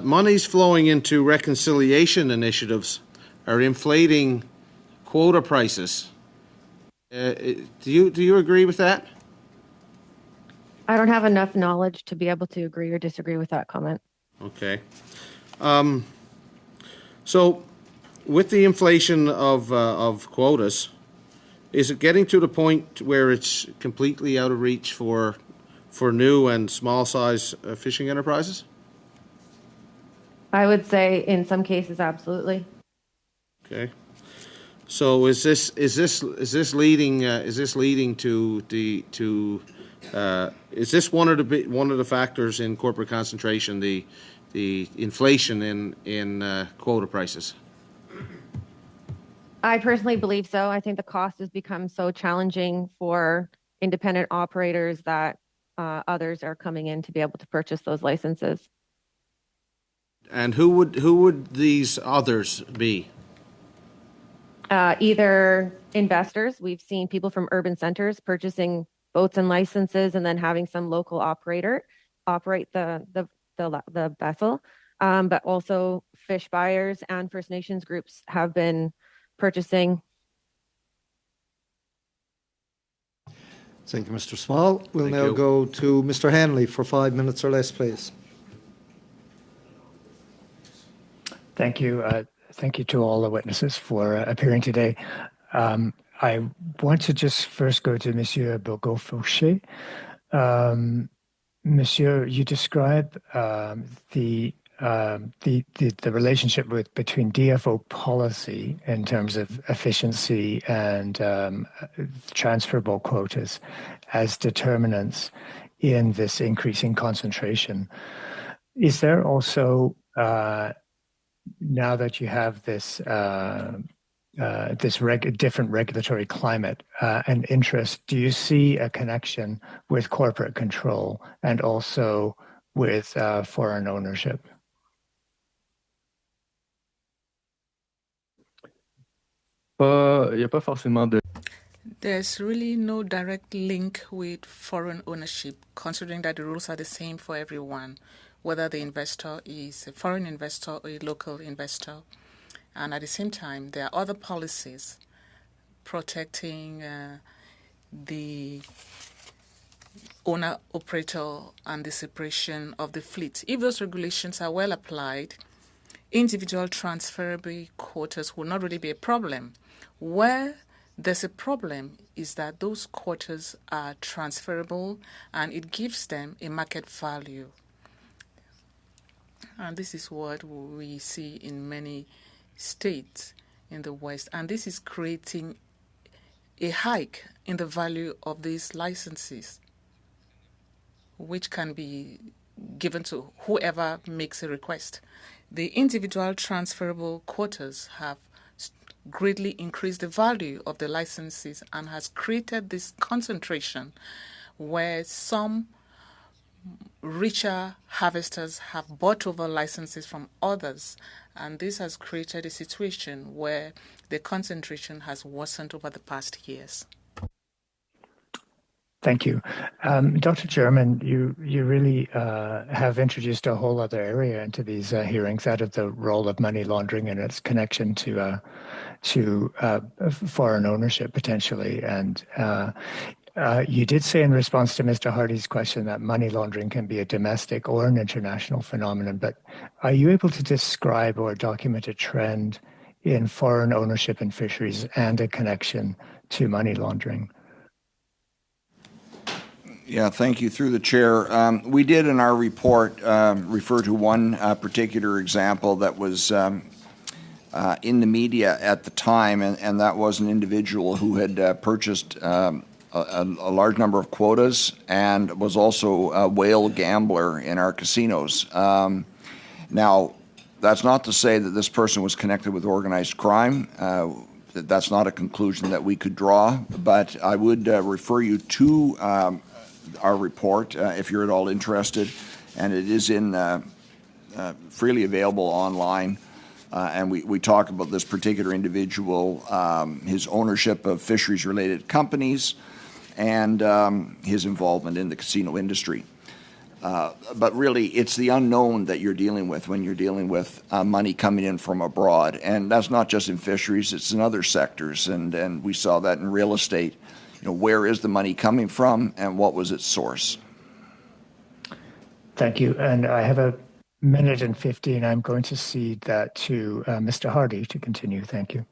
monies flowing into reconciliation initiatives are inflating quota prices. Do you agree with that? I don't have enough knowledge to be able to agree or disagree with that comment. Okay. So, with the inflation of quotas, is it getting to the point where it's completely out of reach for new and small size fishing enterprises? I would say in some cases, absolutely. Okay. So is this leading to is this one of the factors in corporate concentration, the inflation in quota prices? I personally believe so. I think the cost has become so challenging for independent operators that others are coming in to be able to purchase those licenses. And who would these others be? Either investors, we've seen people from urban centers purchasing boats and licenses and then having some local operator operate the vessel. But also fish buyers and First Nations groups have been purchasing. Thank you, Mr. Small. We'll Thank now you. go to Mr. Hanley for 5 minutes or less, please. Thank you. Thank you to all the witnesses for appearing today. I want to just first go to Monsieur Bourgault-Fauché. Monsieur, you describe the relationship between DFO policy in terms of efficiency and transferable quotas as determinants in this increasing concentration. Is there also, now that you have this different regulatory climate and interest, do you see a connection with corporate control and also with foreign ownership? Il n'y a pas forcément de... There's really no direct link with foreign ownership, considering that the rules are the same for everyone, whether the investor is a foreign investor or a local investor. And at the same time, there are other policies protecting the owner, operator, and the separation of the fleet. If those regulations are well applied, individual transferable quotas will not really be a problem. Where there's a problem is that those quotas are transferable and it gives them a market value. And this is what we see in many states in the West. And this is creating a hike in the value of these licenses, which can be given to whoever makes a request. The individual transferable quotas have greatly increased the value of the licenses and has created this concentration where some richer harvesters have bought over licenses from others, and this has created a situation where the concentration has worsened over the past years. Thank you. Dr. German, you really have introduced a whole other area into these hearings, that of the role of money laundering and its connection to foreign ownership potentially. And you did say in response to Mr. Hardy's question that money laundering can be a domestic or an international phenomenon, but are you able to describe or document a trend in foreign ownership in fisheries and a connection to money laundering? Yeah, thank you. Through the chair, we did in our report refer to one particular example that was in the media at the time, and that was an individual who had purchased a large number of quotas and was also a whale gambler in our casinos. Now, that's not to say that this person was connected with organized crime. That's not a conclusion that we could draw, but I would refer you to our report if you're at all interested, and it is in freely available online. And we talk about this particular individual, his ownership of fisheries-related companies, and his involvement in the casino industry. But really, it's the unknown that you're dealing with when you're dealing with money coming in from abroad. And that's not just in fisheries, it's in other sectors. And we saw that in real estate. You know, where is the money coming from and what was its source? Thank you. And I have a minute and 15. I'm going to cede that to Mr. Hardy to continue. Thank you.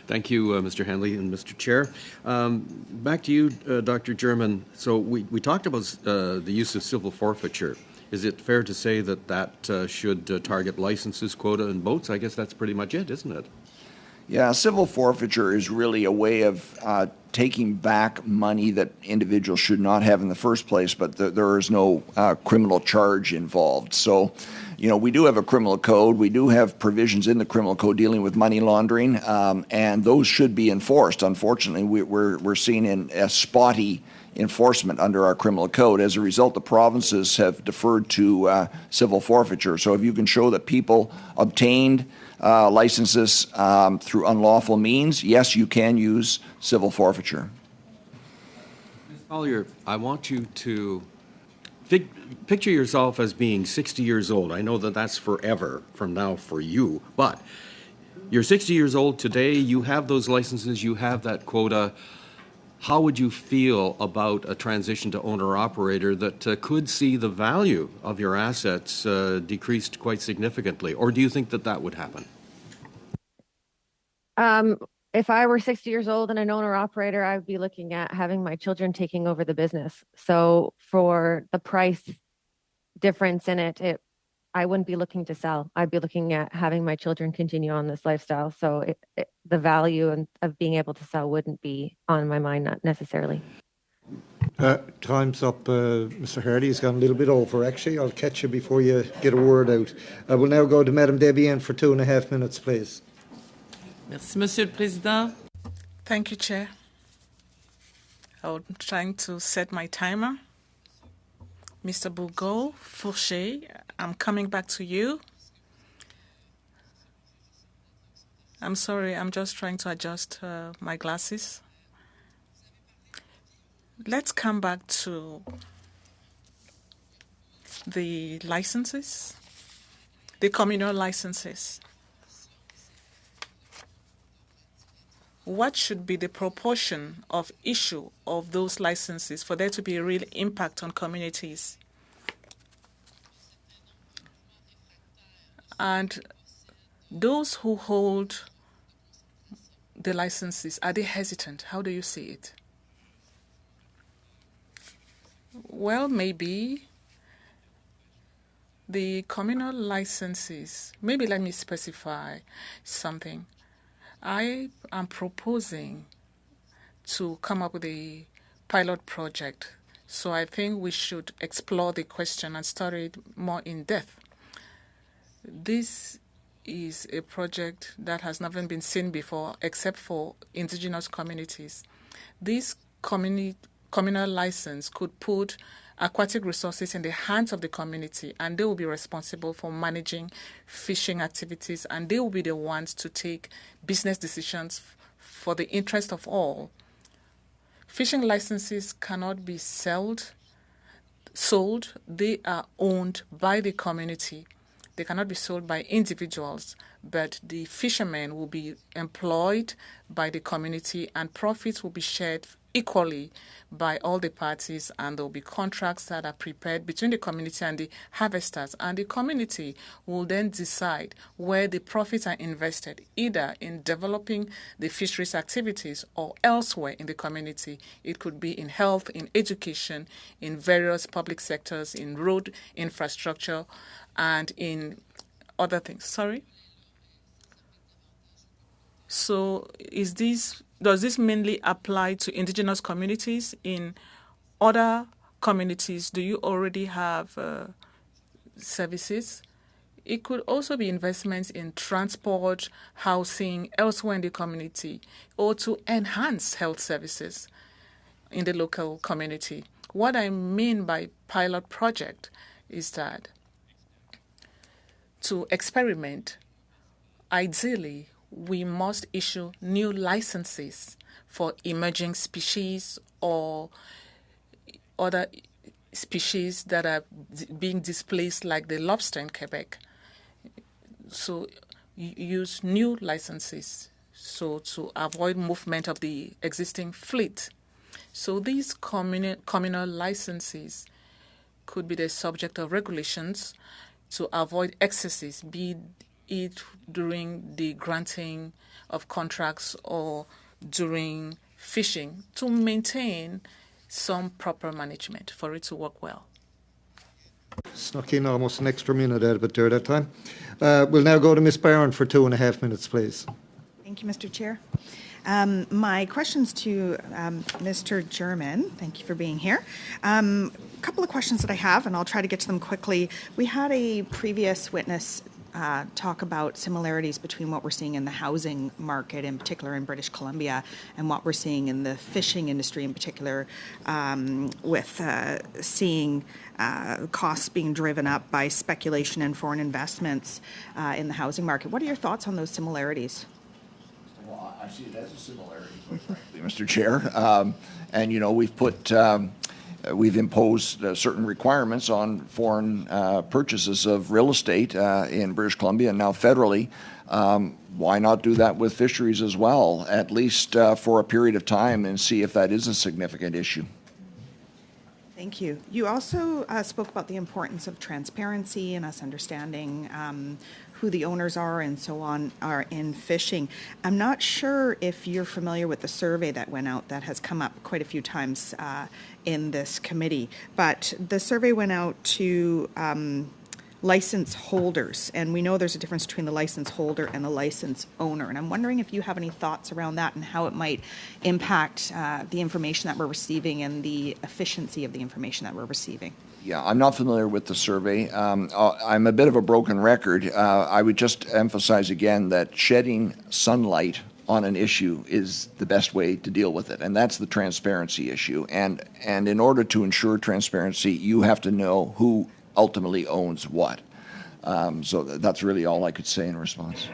Thank you, Mr. Hanley and Mr. Chair. Back to you, Dr. German. So we talked about the use of civil forfeiture. Is it fair to say that should target licenses, quota, and boats? I guess that's pretty much it, isn't it? Yeah, civil forfeiture is really a way of taking back money that individuals should not have in the first place, but there is no criminal charge involved. So, we do have a criminal code. We do have provisions in the criminal code dealing with money laundering, and those should be enforced. Unfortunately, we're seeing a spotty enforcement under our criminal code. As a result, the provinces have deferred to civil forfeiture. So if you can show that people obtained licenses through unlawful means, yes, you can use civil forfeiture. Ms. Collier, I want you to picture yourself as being 60 years old. I know that that's forever from now for you, but you're 60 years old today, you have those licenses, you have that quota. How would you feel about a transition to owner-operator that could see the value of your assets decreased quite significantly? Or do you think that that would happen? If I were 60 years old and an owner-operator, I would be looking at having my children taking over the business. So for the price difference in it, I wouldn't be looking to sell. I'd be looking at having my children continue on this lifestyle. So the value of being able to sell wouldn't be on my mind, not necessarily. Time's up. Mr. Hardy's gone a little bit over, actually. I'll catch you before you get a word out. I will now go to Madame Debian for 2.5 minutes, please. Merci, Monsieur le Président. Thank you, Chair. I'm trying to set my timer. Mr. Bourgault, Fourchet, I'm coming back to you. I'm sorry, I'm just trying to adjust my glasses. Let's come back to the licenses, the communal licenses. What should be the proportion of issue of those licenses for there to be a real impact on communities? And those who hold the licenses, are they hesitant? How do you see it? Well, maybe the communal licenses, maybe let me specify something. I am proposing to come up with a pilot project. So I think we should explore the question and study it more in depth. This is a project that has never been seen before except for indigenous communities. This communal license could put aquatic resources in the hands of the community, and they will be responsible for managing fishing activities, and they will be the ones to take business decisions for the interest of all. Fishing licenses cannot be sold. They are owned by the community. They cannot be sold by individuals, but the fishermen will be employed by the community and profits will be shared equally by all the parties, and there will be contracts that are prepared between the community and the harvesters, and the community will then decide where the profits are invested, either in developing the fisheries activities or elsewhere in the community. It could be in health, in education, in various public sectors, in road infrastructure, and in other things. Sorry? So does this mainly apply to indigenous communities? In other communities, do you already have services? It could also be investments in transport, housing, elsewhere in the community, or to enhance health services in the local community. What I mean by pilot project is that to experiment, ideally, we must issue new licenses for emerging species or other species that are being displaced, like the lobster in Quebec. So use new licenses to avoid movement of the existing fleet. So these communal licenses could be the subject of regulations to avoid excesses, be it during the granting of contracts or during fishing, to maintain some proper management for it to work well. Snuck in almost an extra minute out of it there that time. We'll now go to Ms. Barron for 2.5 minutes, please. Thank you, Mr. Chair. My questions to Mr. German. Thank you for being here. A couple of questions that I have, and I'll try to get to them quickly. We had a previous witness talk about similarities between what we're seeing in the housing market, in particular in British Columbia, and what we're seeing in the fishing industry in particular, with seeing costs being driven up by speculation and foreign investments in the housing market. What are your thoughts on those similarities? Well, I see it as a similarity, quite frankly, Mr. Chair. And, you know, we've imposed certain requirements on foreign purchases of real estate in British Columbia and now federally. Why not do that with fisheries as well, at least for a period of time, and see if that is a significant issue? Thank you. You also spoke about the importance of transparency and us understanding who the owners are and so on are in fishing. I'm not sure if you're familiar with the survey that went out that has come up quite a few times in this committee, but the survey went out to license holders, and we know there's a difference between the license holder and the license owner, and I'm wondering if you have any thoughts around that and how it might impact the information that we're receiving and the efficiency of the information that we're receiving. Yeah, I'm not familiar with the survey. I'm a bit of a broken record. I would just emphasize again that shedding sunlight on an issue is the best way to deal with it, and that's the transparency issue. And in order to ensure transparency, you have to know who ultimately owns what. So that's really all I could say in response.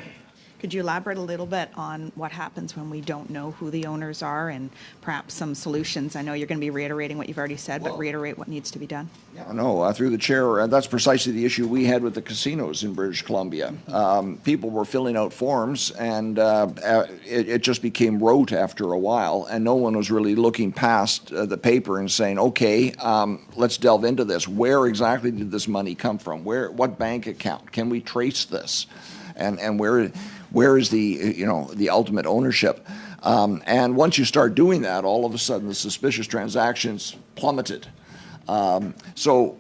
Could you elaborate a little bit on what happens when we don't know who the owners are and perhaps some solutions? I know you're going to be reiterating what you've already said, but reiterate what needs to be done. Yeah, no, through the chair, that's precisely the issue we had with the casinos in British Columbia. People were filling out forms, and it just became rote after a while, and no one was really looking past the paper and saying, okay, let's delve into this. Where exactly did this money come from? What bank account? Can we trace this? And where is the ultimate ownership? And once you start doing that, all of a sudden the suspicious transactions plummeted. So,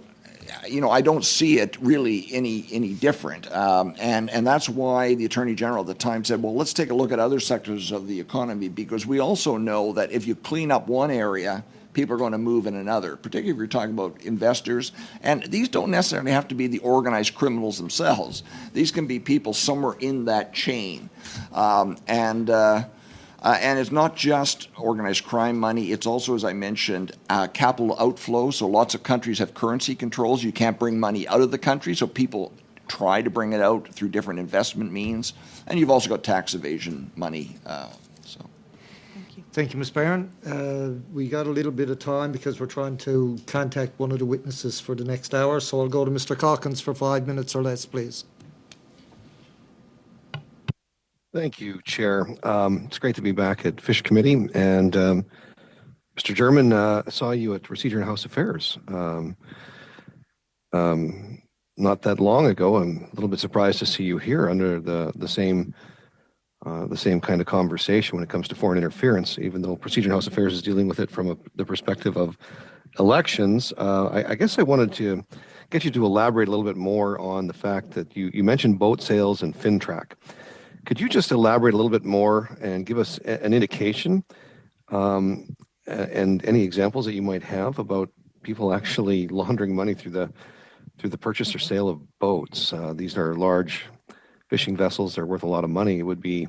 I don't see it really any different. And that's why the Attorney General at the time said, well, let's take a look at other sectors of the economy, because we also know that if you clean up one area, people are going to move in another, particularly if you're talking about investors. And these don't necessarily have to be the organized criminals themselves. These can be people somewhere in that chain. And it's not just organized crime money. It's also, as I mentioned, capital outflow. So lots of countries have currency controls. You can't bring money out of the country, so people try to bring it out through different investment means. And you've also got tax evasion money. Thank you, Ms. Barron. We got a little bit of time because we're trying to contact one of the witnesses for the next hour, so I'll go to Mr. Calkins for 5 minutes or less, please. Thank you, Chair. It's great to be back at Fish Committee, and Mr. German, saw you at Procedure and House Affairs not that long ago. I'm a little bit surprised to see you here under the same kind of conversation when it comes to foreign interference, even though Procedure and House Affairs is dealing with it from the perspective of elections. I guess I wanted to get you to elaborate a little bit more on the fact that you mentioned boat sales and FinTrack. Could you just elaborate a little bit more and give us an indication and any examples that you might have about people actually laundering money through the purchase or sale of boats? These are large fishing vessels. They're worth a lot of money. It would be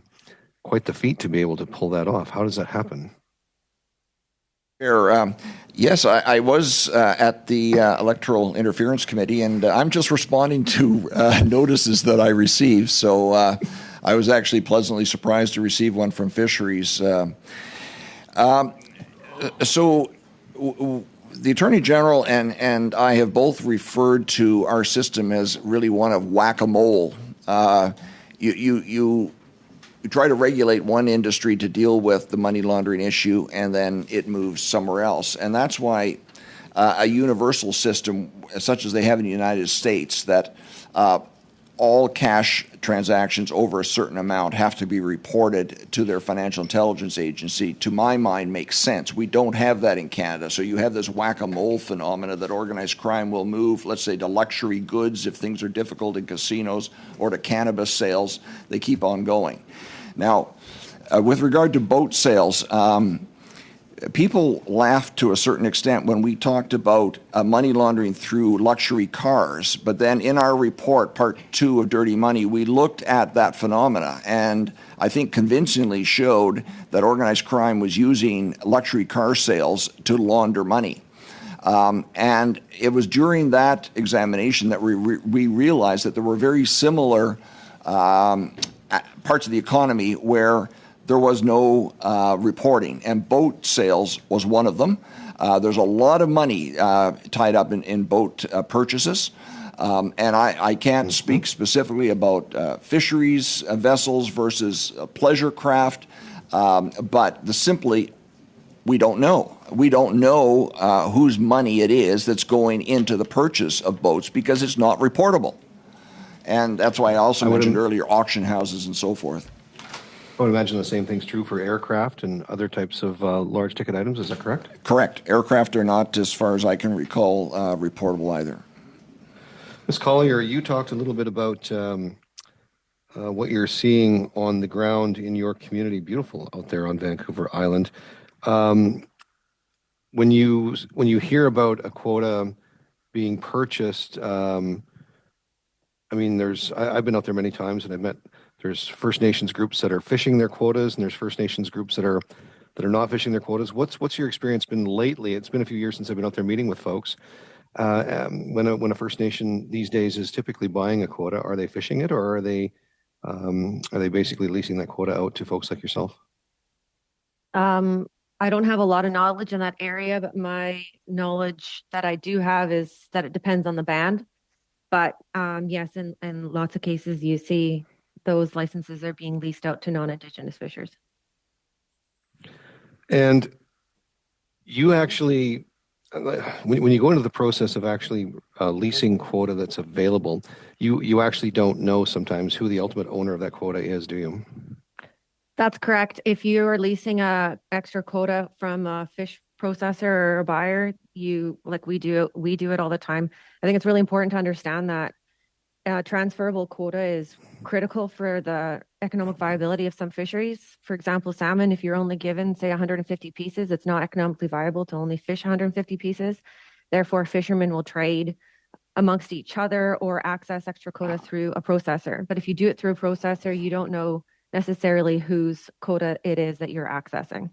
quite the feat to be able to pull that off. How does that happen? Yes, I was at the Electoral Interference Committee, and I'm just responding to notices that I received. So I was actually pleasantly surprised to receive one from Fisheries. So the Attorney General and I have both referred to our system as really one of whack-a-mole. You try to regulate one industry to deal with the money laundering issue, and then it moves somewhere else. And that's why a universal system, such as they have in the United States, that all cash transactions over a certain amount have to be reported to their financial intelligence agency, to my mind, makes sense. We don't have that in Canada. So you have this whack-a-mole phenomena that organized crime will move, let's say, to luxury goods if things are difficult in casinos, or to cannabis sales. They keep on going. Now, With regard to boat sales, people laughed to a certain extent when we talked about money laundering through luxury cars. But then in our report, part 2 of Dirty Money, we looked at that phenomena and I think convincingly showed that organized crime was using luxury car sales to launder money. And it was during that examination that we realized that there were very similar parts of the economy where there was no reporting, and boat sales was one of them. There's a lot of money tied up in boat purchases, and I can't speak specifically about fisheries vessels versus pleasure craft, but simply we don't know. We don't know whose money it is that's going into the purchase of boats because it's not reportable. And that's why I also mentioned earlier auction houses and so forth. I would imagine the same thing's true for aircraft and other types of large ticket items. Is that correct? Correct. Aircraft are not, as far as I can recall, reportable either. Ms. Collier, you talked a little bit about what you're seeing on the ground in your community. Beautiful out there on Vancouver Island. When you hear about a quota being purchased, I mean, I've been out there many times, and there's First Nations groups that are fishing their quotas, and there's First Nations groups that are not fishing their quotas. What's your experience been lately? It's been a few years since I've been out there meeting with folks. When a First Nation these days is typically buying a quota, are they fishing it, or are they basically leasing that quota out to folks like yourself? I don't have a lot of knowledge in that area, but my knowledge that I do have is that it depends on the band. But yes, in lots of cases, you see those licenses are being leased out to non-Indigenous fishers. And you actually, when you go into the process of actually leasing quota that's available, you actually don't know sometimes who the ultimate owner of that quota is, do you? That's correct. If you are leasing a extra quota from a fish processor or a buyer, we do it all the time. I think it's really important to understand that transferable quota is critical for the economic viability of some fisheries. For example, salmon, if you're only given, say, 150 pieces, it's not economically viable to only fish 150 pieces. Therefore, fishermen will trade amongst each other or access extra quota through a processor. But if you do it through a processor, you don't know necessarily whose quota it is that you're accessing.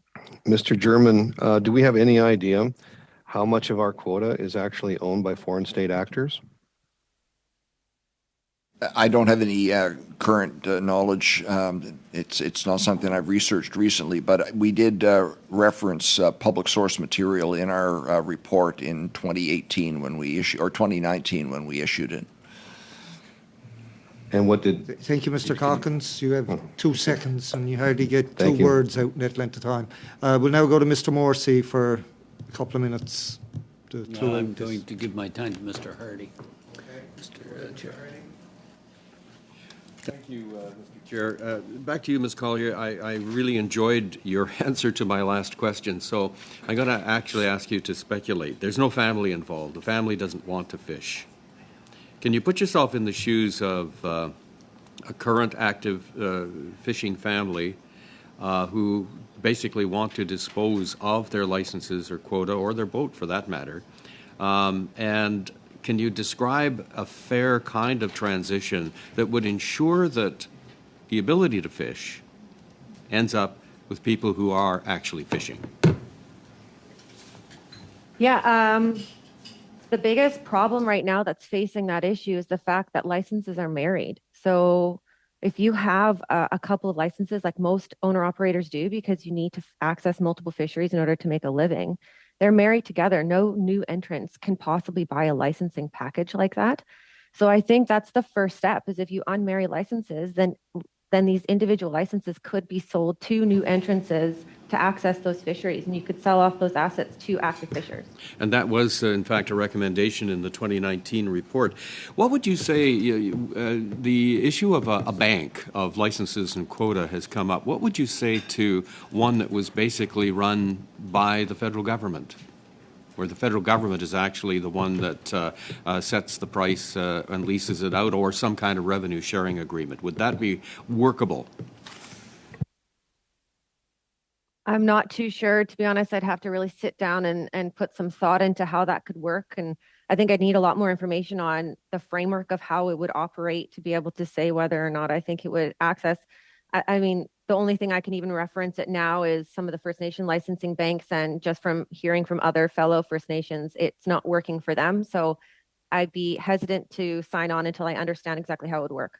Mr. German, do we have any idea how much of our quota is actually owned by foreign state actors? I don't have any current knowledge. It's not something I've researched recently, but we did reference public source material in our report in 2018 when we issued, or 2019 when we issued it. And what did... Thank you, Mr. Calkins. You have 2 seconds and you hardly get two words out in that length of time. We'll now go to Mr. Morrissey for a couple of minutes. I'm going to give my time to Mr. Hardy. Mr. Chair. Thank you, Mr. Chair. Back to you, Ms. Collier. I really enjoyed your answer to my last question, so I'm going to actually ask you to speculate. There's no family involved. The family doesn't want to fish. Can you put yourself in the shoes of a current active fishing family who basically want to dispose of their licenses or quota, or their boat for that matter, and can you describe a fair kind of transition that would ensure that the ability to fish ends up with people who are actually fishing? Yeah, the biggest problem right now that's facing that issue is the fact that licenses are married. So if you have a couple of licenses, like most owner-operators do, because you need to access multiple fisheries in order to make a living, they're married together. No new entrants can possibly buy a licensing package like that. So I think that's the first step, is if you unmarry licenses, then these individual licenses could be sold to new entrances to access those fisheries, and you could sell off those assets to active fishers. And that was, in fact, a recommendation in the 2019 report. What would you say, the issue of a bank of licenses and quota has come up. What would you say to one that was basically run by the federal government, where the federal government is actually the one that sets the price and leases it out, or some kind of revenue sharing agreement? Would that be workable? I'm not too sure, to be honest. I'd have to really sit down and put some thought into how that could work. And I think I'd need a lot more information on the framework of how it would operate to be able to say whether or not I think it would access. I mean, the only thing I can even reference it now is some of the First Nation licensing banks. And just from hearing from other fellow First Nations, it's not working for them. So I'd be hesitant to sign on until I understand exactly how it would work.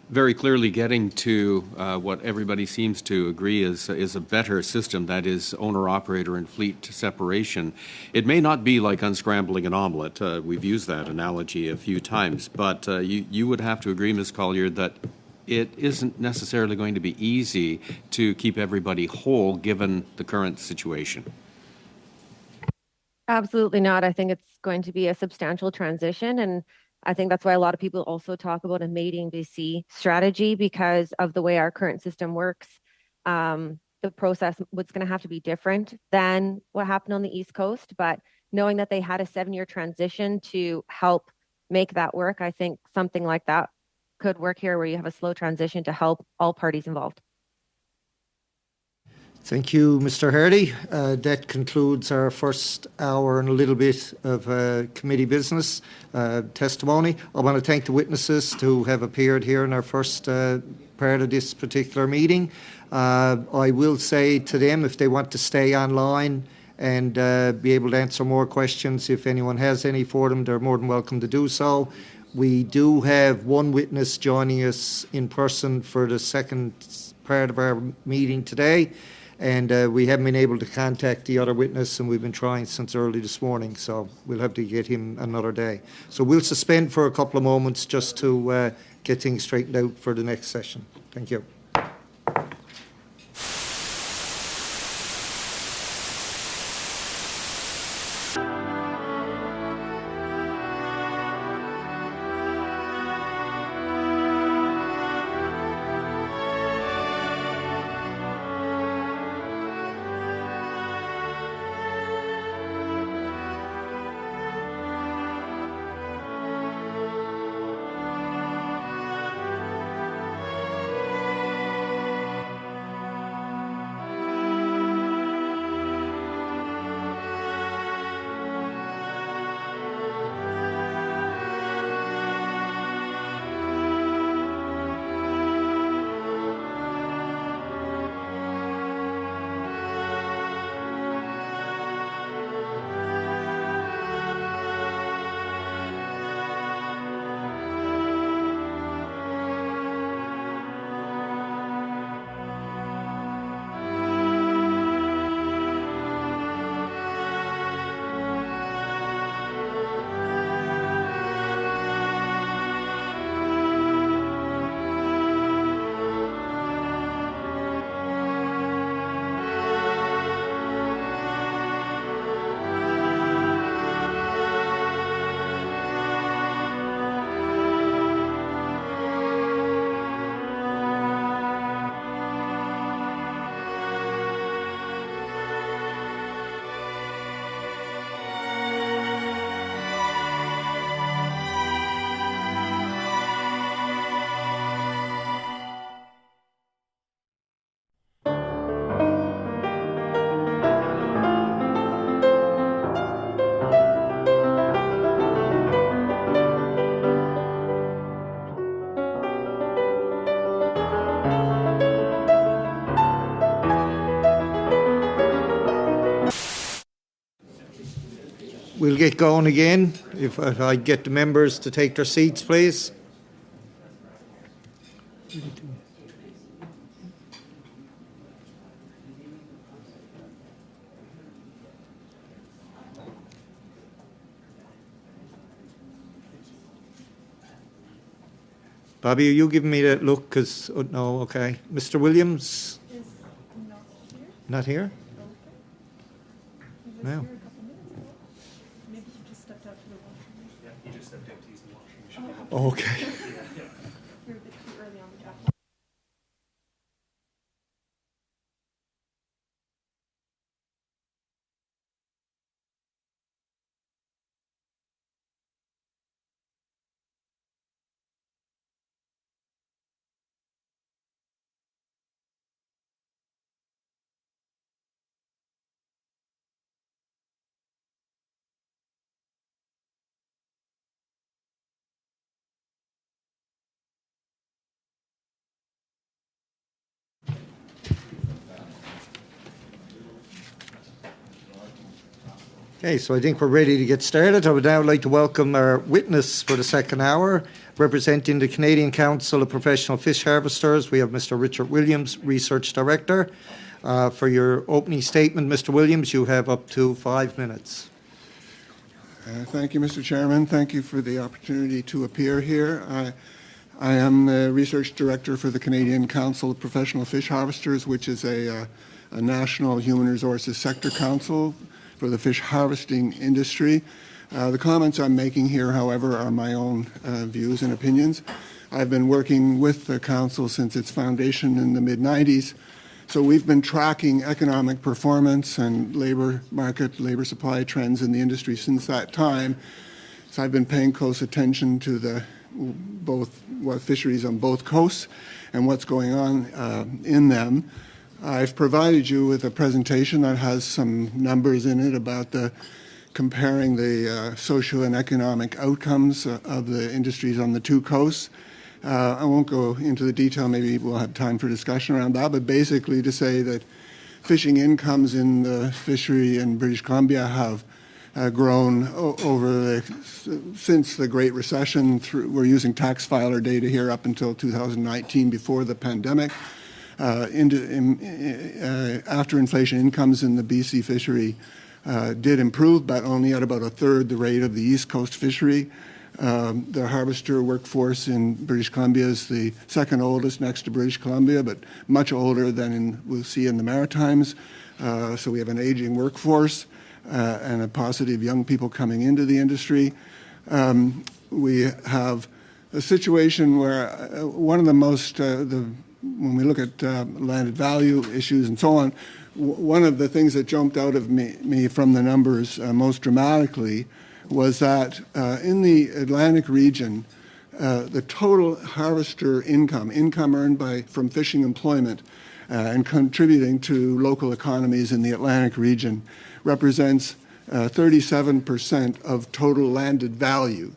Very clearly getting to what everybody seems to agree is a better system, that is owner-operator and fleet separation. It may not be like unscrambling an omelet. We've used that analogy a few times, but you would have to agree, Ms. Collier, that it isn't necessarily going to be easy to keep everybody whole given the current situation. Absolutely not. I think it's going to be a substantial transition. And I think that's why a lot of people also talk about a Made in BC strategy because of the way our current system works. The process was going to have to be different than what happened on the East Coast. But knowing that they had a 7-year transition to help make that work, I think something like that could work here where you have a slow transition to help all parties involved. Thank you, Mr. Hardy. That concludes our first hour and a little bit of committee business testimony. I want to thank the witnesses who have appeared here in our first part of this particular meeting. I will say to them, if they want to stay online and be able to answer more questions, if anyone has any for them, they're more than welcome to do so. We do have one witness joining us in person for the second part of our meeting today. And we haven't been able to contact the other witness, and we've been trying since early this morning, so we'll have to get him another day. So we'll suspend for a couple of moments just to get things straightened out for the next session. Thank you. We'll get going again. If I get the members to take their seats, please. Bobby, are you giving me that look? Because, oh, no, okay. Mr. Williams? Is not here. Not here? He was No. here a couple minutes ago. Maybe he just stepped out to the washroom. Yeah, he just stepped out to use the washroom. Oh, okay. You're a bit too early on the job. Okay, so I think we're ready to get started. I would now like to welcome our witness for the second hour. Representing the Canadian Council of Professional Fish Harvesters, we have Mr. Richard Williams, Research Director. For your opening statement, Mr. Williams, you have up to 5 minutes. Thank you, Mr. Chairman. Thank you for the opportunity to appear here. I am the Research Director for the Canadian Council of Professional Fish Harvesters, which is a national human resources sector council for the fish harvesting industry. The comments I'm making here, however, are my own views and opinions. I've been working with the council since its foundation in the mid-90s, so we've been tracking economic performance and labor market, labor supply trends in the industry since that time. So I've been paying close attention to fisheries on both coasts and what's going on in them. I've provided you with a presentation that has some numbers in it about comparing the social and economic outcomes of the industries on the two coasts. I won't go into the detail, maybe we'll have time for discussion around that, but basically to say that fishing incomes in the fishery in British Columbia have grown since the Great Recession. We're using tax filer data here up until 2019, before the pandemic. After inflation, incomes in the BC fishery did improve, but only at about a third the rate of the East Coast fishery. The harvester workforce in British Columbia is the second oldest next to British Columbia, but much older than we'll see in the Maritimes. So we have an aging workforce and a paucity of young people coming into the industry. We have a situation where one of the most, when we look at landed value issues and so on, one of the things that jumped out of me from the numbers most dramatically was that in the Atlantic region, the total harvester income earned from fishing employment and contributing to local economies in the Atlantic region represents 37% of total landed value.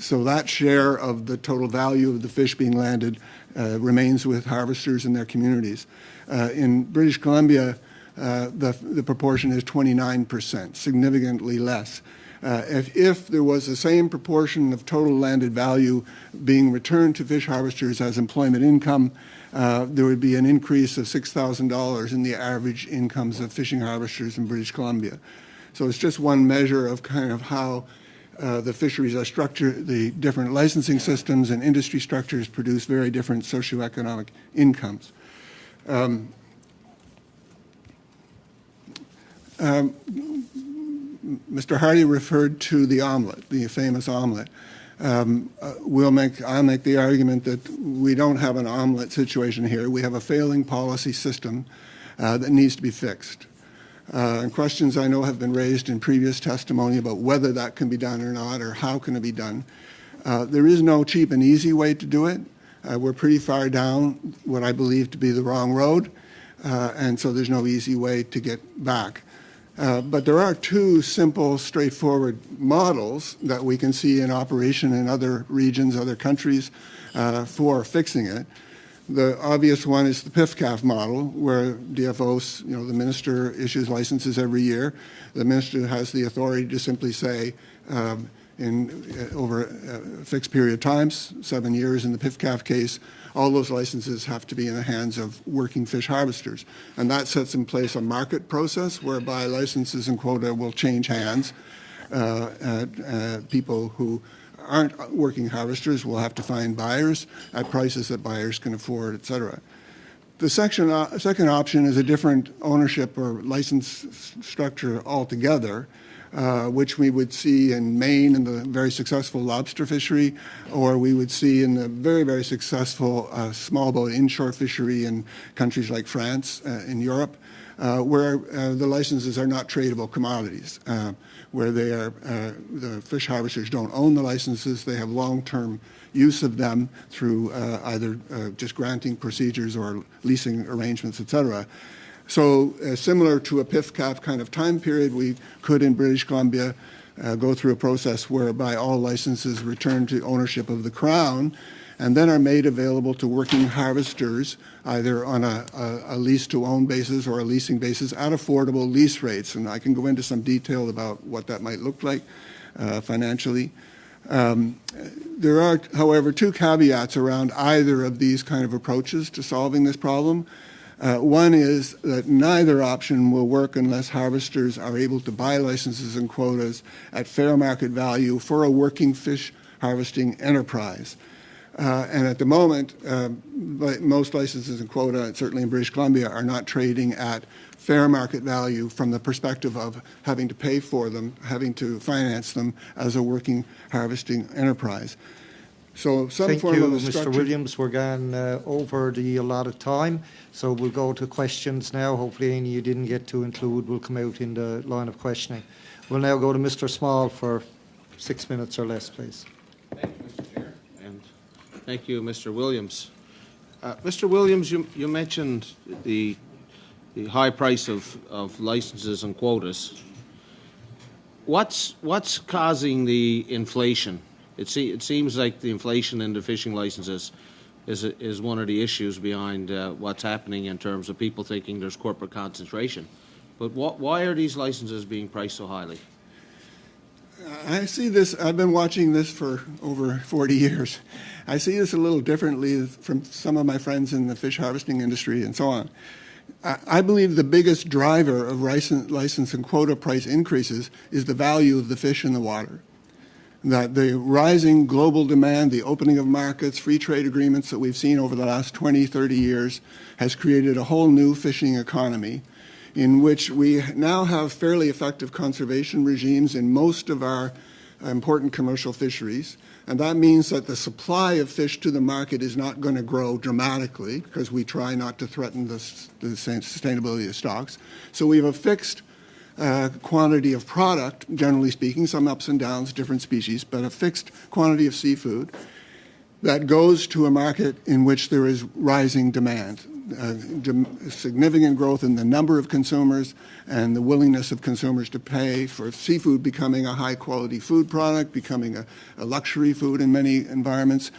So that share of the total value of the fish being landed remains with harvesters and their communities. In British Columbia, the proportion is 29%, significantly less. If there was the same proportion of total landed value being returned to fish harvesters as employment income, there would be an increase of $6,000 in the average incomes of fishing harvesters in British Columbia. So it's just one measure of kind of how the fisheries are structured. The different licensing systems and industry structures produce very different socioeconomic incomes. Mr. Hardy referred to the omelet, the famous omelet. I'll make the argument that we don't have an omelet situation here. We have a failing policy system that needs to be fixed. And questions I know have been raised in previous testimony about whether that can be done or not, or how can it be done. There is no cheap and easy way to do it. We're pretty far down what I believe to be the wrong road, and so there's no easy way to get back. But there are two simple, straightforward models that we can see in operation in other regions, other countries, for fixing it. The obvious one is the PIFCAF model, where DFOs, the minister issues licenses every year. The minister has the authority to simply say, over a fixed period of time, 7 years in the PIFCAF case, all those licenses have to be in the hands of working fish harvesters. And that sets in place a market process whereby licenses and quota will change hands. People who aren't working harvesters will have to find buyers at prices that buyers can afford, et cetera. The second option is a different ownership or license structure altogether, which we would see in Maine in the very successful lobster fishery, or we would see in the very, very successful small boat inshore fishery in countries like France, in Europe, where the licenses are not tradable commodities, where they are, the fish harvesters don't own the licenses, they have long-term use of them through either just granting procedures or leasing arrangements, et cetera. So similar to a PIFCAF kind of time period, we could in British Columbia go through a process whereby all licenses return to ownership of the Crown, and then are made available to working harvesters, either on a lease-to-own basis or a leasing basis at affordable lease rates. And I can go into some detail about what that might look like financially. There are, however, two caveats around either of these kind of approaches to solving this problem. One is that neither option will work unless harvesters are able to buy licenses and quotas at fair market value for a working fish harvesting enterprise. And at the moment, most licenses and quota, certainly in British Columbia, are not trading at fair market value from the perspective of having to pay for them, having to finance them as a working harvesting enterprise. So some Thank form you, of a Mr. structure. Williams. We're gone over the allotted time, so we'll go to questions now. Hopefully any you didn't get to include will come out in the line of questioning. We'll now go to Mr. Small for 6 minutes or less, please. Thank you, Mr. Chair, and thank you, Mr. Williams. Mr. Williams, you mentioned the high price of licenses and quotas. What's causing the inflation? It seems like the inflation in the fishing licenses is one of the issues behind what's happening in terms of people thinking there's corporate concentration. But why are these licenses being priced so highly? I see this, I've been watching this for over 40 years. I see this a little differently from some of my friends in the fish harvesting industry and so on. I believe the biggest driver of license and quota price increases is the value of the fish in the water. That the rising global demand, the opening of markets, free trade agreements that we've seen over the last 20, 30 years has created a whole new fishing economy in which we now have fairly effective conservation regimes in most of our important commercial fisheries. And that means that the supply of fish to the market is not going to grow dramatically because we try not to threaten the sustainability of stocks. So we have a fixed quantity of product, generally speaking, some ups and downs, different species, but a fixed quantity of seafood that goes to a market in which there is rising demand, significant growth in the number of consumers and the willingness of consumers to pay for seafood becoming a high-quality food product, becoming a luxury food in many environments.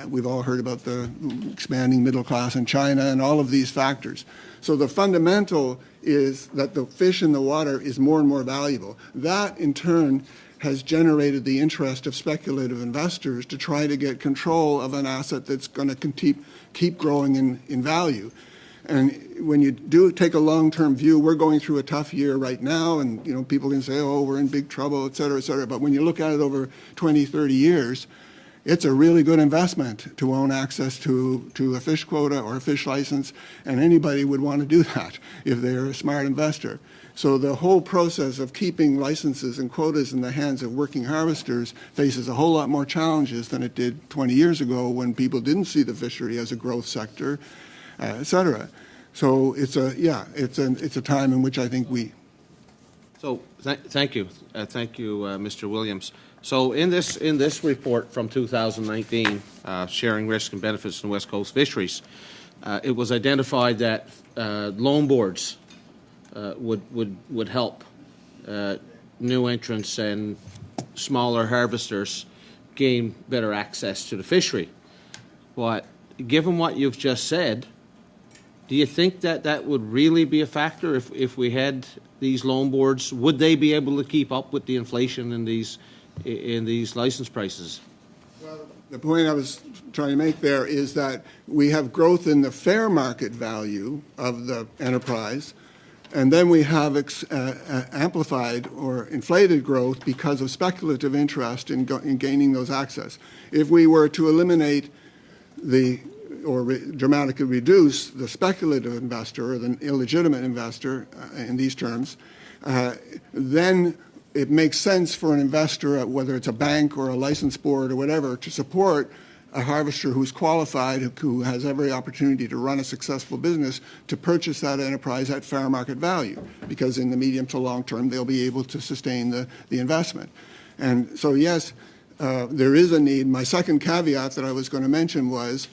We've all heard about the expanding middle class in China and all of these factors. So the fundamental is that the fish in the water is more and more valuable. That, in turn, has generated the interest of speculative investors to try to get control of an asset that's going to keep growing in value. And when you do take a long-term view, we're going through a tough year right now, and people can say, oh, we're in big trouble, et cetera, et cetera. But when you look at it over 20, 30 years, it's a really good investment to own access to a fish quota or a fish license, and anybody would want to do that if they're a smart investor. So the whole process of keeping licenses and quotas in the hands of working harvesters faces a whole lot more challenges than it did 20 years ago when people didn't see the fishery as a growth sector, et cetera. So it's a time in which I think we. So thank you, Mr. Williams. So in this report from 2019, sharing risk and benefits in West Coast fisheries, it was identified that loan boards would help new entrants and smaller harvesters gain better access to the fishery. But given what you've just said, do you think that would really be a factor if we had these loan boards? Would they be able to keep up with the inflation in these license prices? Well, the point I was trying to make there is that we have growth in the fair market value of the enterprise, and then we have amplified or inflated growth because of speculative interest in gaining those access. If we were to eliminate dramatically reduce the speculative investor or the illegitimate investor in these terms, then it makes sense for an investor, whether it's a bank or a license board or whatever, to support a harvester who's qualified, who has every opportunity to run a successful business, to purchase that enterprise at fair market value, because in the medium to long term, they'll be able to sustain the investment. And so, yes, there is a need. My second caveat that I was going to mention was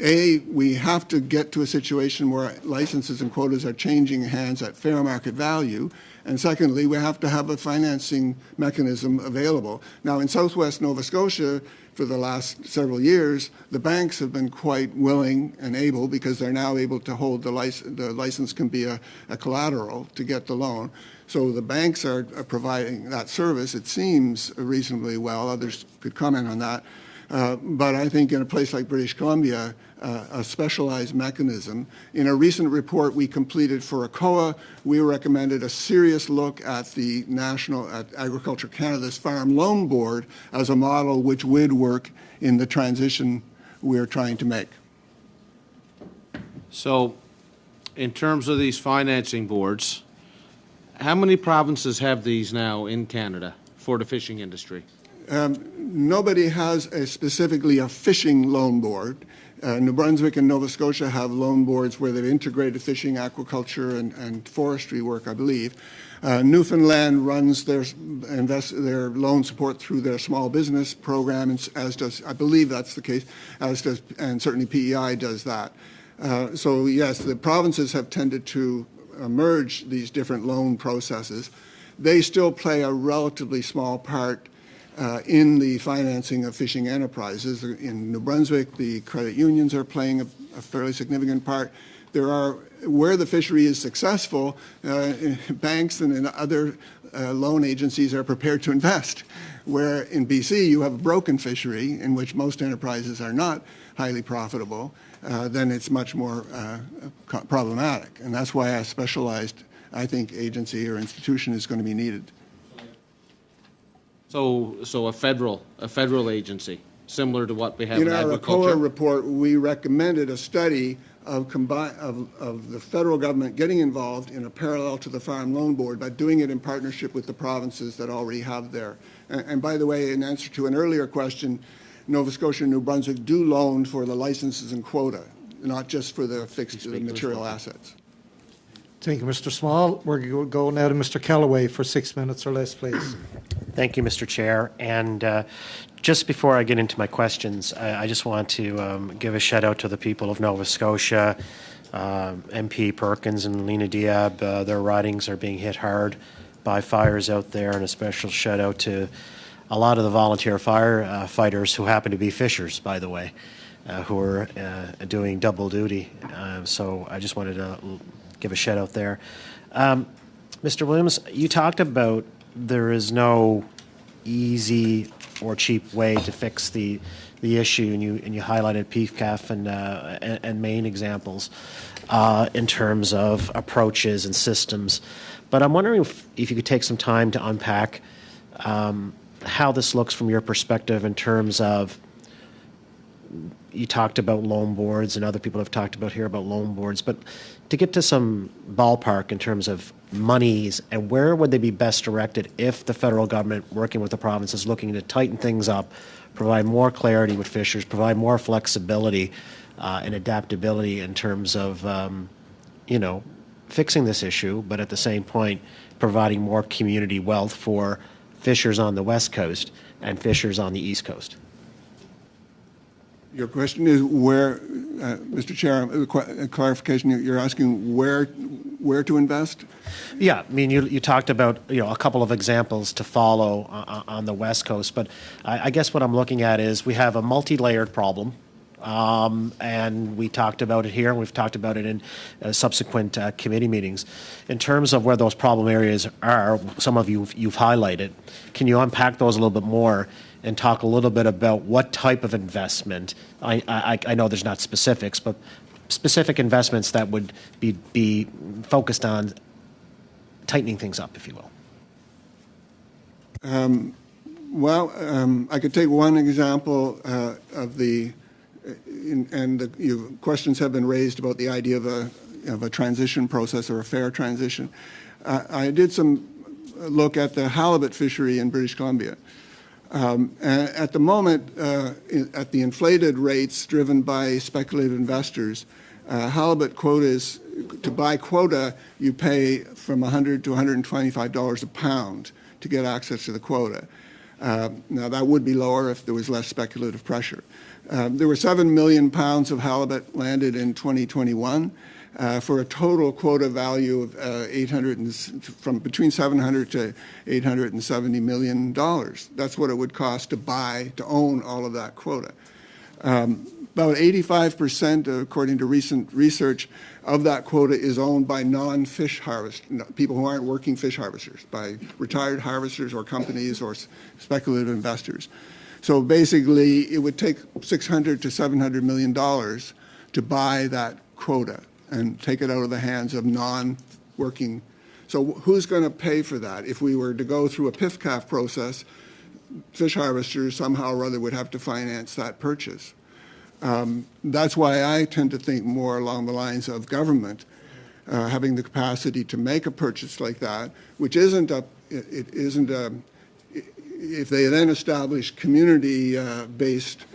we have to get to a situation where licenses and quotas are changing hands at fair market value. And secondly, we have to have a financing mechanism available. Now, in southwest Nova Scotia, for the last several years, the banks have been quite willing and able, because they're now able to hold the license can be a collateral to get the loan. So the banks are providing that service, it seems, reasonably well. Others could comment on that. But I think in a place like British Columbia, a specialized mechanism. In a recent report we completed for ACOA, we recommended a serious look at the at Agriculture Canada's Farm Loan Board as a model which would work in the transition we're trying to make. So, in terms of these financing boards, how many provinces have these now in Canada for the fishing industry? Nobody has specifically a fishing loan board. New Brunswick and Nova Scotia have loan boards where they've integrated fishing, aquaculture, and forestry work, I believe. Newfoundland runs their loan support through their small business program, as does, I believe that's the case, and certainly PEI does that. So yes, the provinces have tended to merge these different loan processes. They still play a relatively small part in the financing of fishing enterprises. In New Brunswick, the credit unions are playing a fairly significant part. Where the fishery is successful, banks and other loan agencies are prepared to invest. Where in BC you have a broken fishery in which most enterprises are not highly profitable, then it's much more problematic. And that's why a specialized, I think, agency or institution is going to be needed. So a federal agency, similar to what we have in agriculture? In our ACOA report, we recommended a study of the federal government getting involved in a parallel to the Farm Loan Board, but doing it in partnership with the provinces that already have there. And by the way, in answer to an earlier question, Nova Scotia and New Brunswick do loan for the licenses and quota, not just for the fixed material assets. Thank you, Mr. Small. We're going to go now to Mr. Callaway for 6 minutes or less, please. Thank you, Mr. Chair. And just before I get into my questions, I just want to give a shout out to the people of Nova Scotia, MP Perkins and Lena Diab. Their ridings are being hit hard by fires out there, and a special shout out to a lot of the volunteer firefighters who happen to be fishers, by the way, who are doing double duty. So I just wanted to give a shout out there. Mr. Williams, you talked about there is no easy or cheap way to fix the issue, and you highlighted PFCAF and Maine examples in terms of approaches and systems. But I'm wondering if you could take some time to unpack how this looks from your perspective in terms of, you talked about loan boards, and other people have talked about here about loan boards, but to get to some ballpark in terms of monies, and where would they be best directed if the federal government, working with the provinces, looking to tighten things up, provide more clarity with fishers, provide more flexibility and adaptability in terms of, fixing this issue, but at the same point, providing more community wealth for fishers on the West Coast and fishers on the East Coast? Your question is where, Mr. Chair, a clarification, you're asking where to invest? Yeah, I mean, you talked about, a couple of examples to follow on the West Coast, but I guess what I'm looking at is we have a multi-layered problem, and we talked about it here, and we've talked about it in subsequent committee meetings. In terms of where those problem areas are, some of you've highlighted. Can you unpack those a little bit more and talk a little bit about what type of investment? I know there's not specifics, but specific investments that would be focused on tightening things up, if you will. I could take one example of questions have been raised about the idea of a transition process or a fair transition. I did some look at the halibut fishery in British Columbia. At the moment, at the inflated rates driven by speculative investors, halibut quotas, to buy quota, you pay from $100 to $125 a pound to get access to the quota. Now, that would be lower if there was less speculative pressure. There were 7 million pounds of halibut landed in 2021 for a total quota value of from between $700 to $870 million. That's what it would cost to own all of that quota. About 85%, according to recent research, of that quota is owned by non-fish people who aren't working fish harvesters, by retired harvesters or companies or speculative investors. So basically, it would take $600 to $700 million to buy that quota and take it out of the hands of non-working. So who's going to pay for that? If we were to go through a PIF-CAF process, fish harvesters somehow or other would have to finance that purchase. That's why I tend to think more along the lines of government having the capacity to make a purchase like that, which isn't if they then establish community-based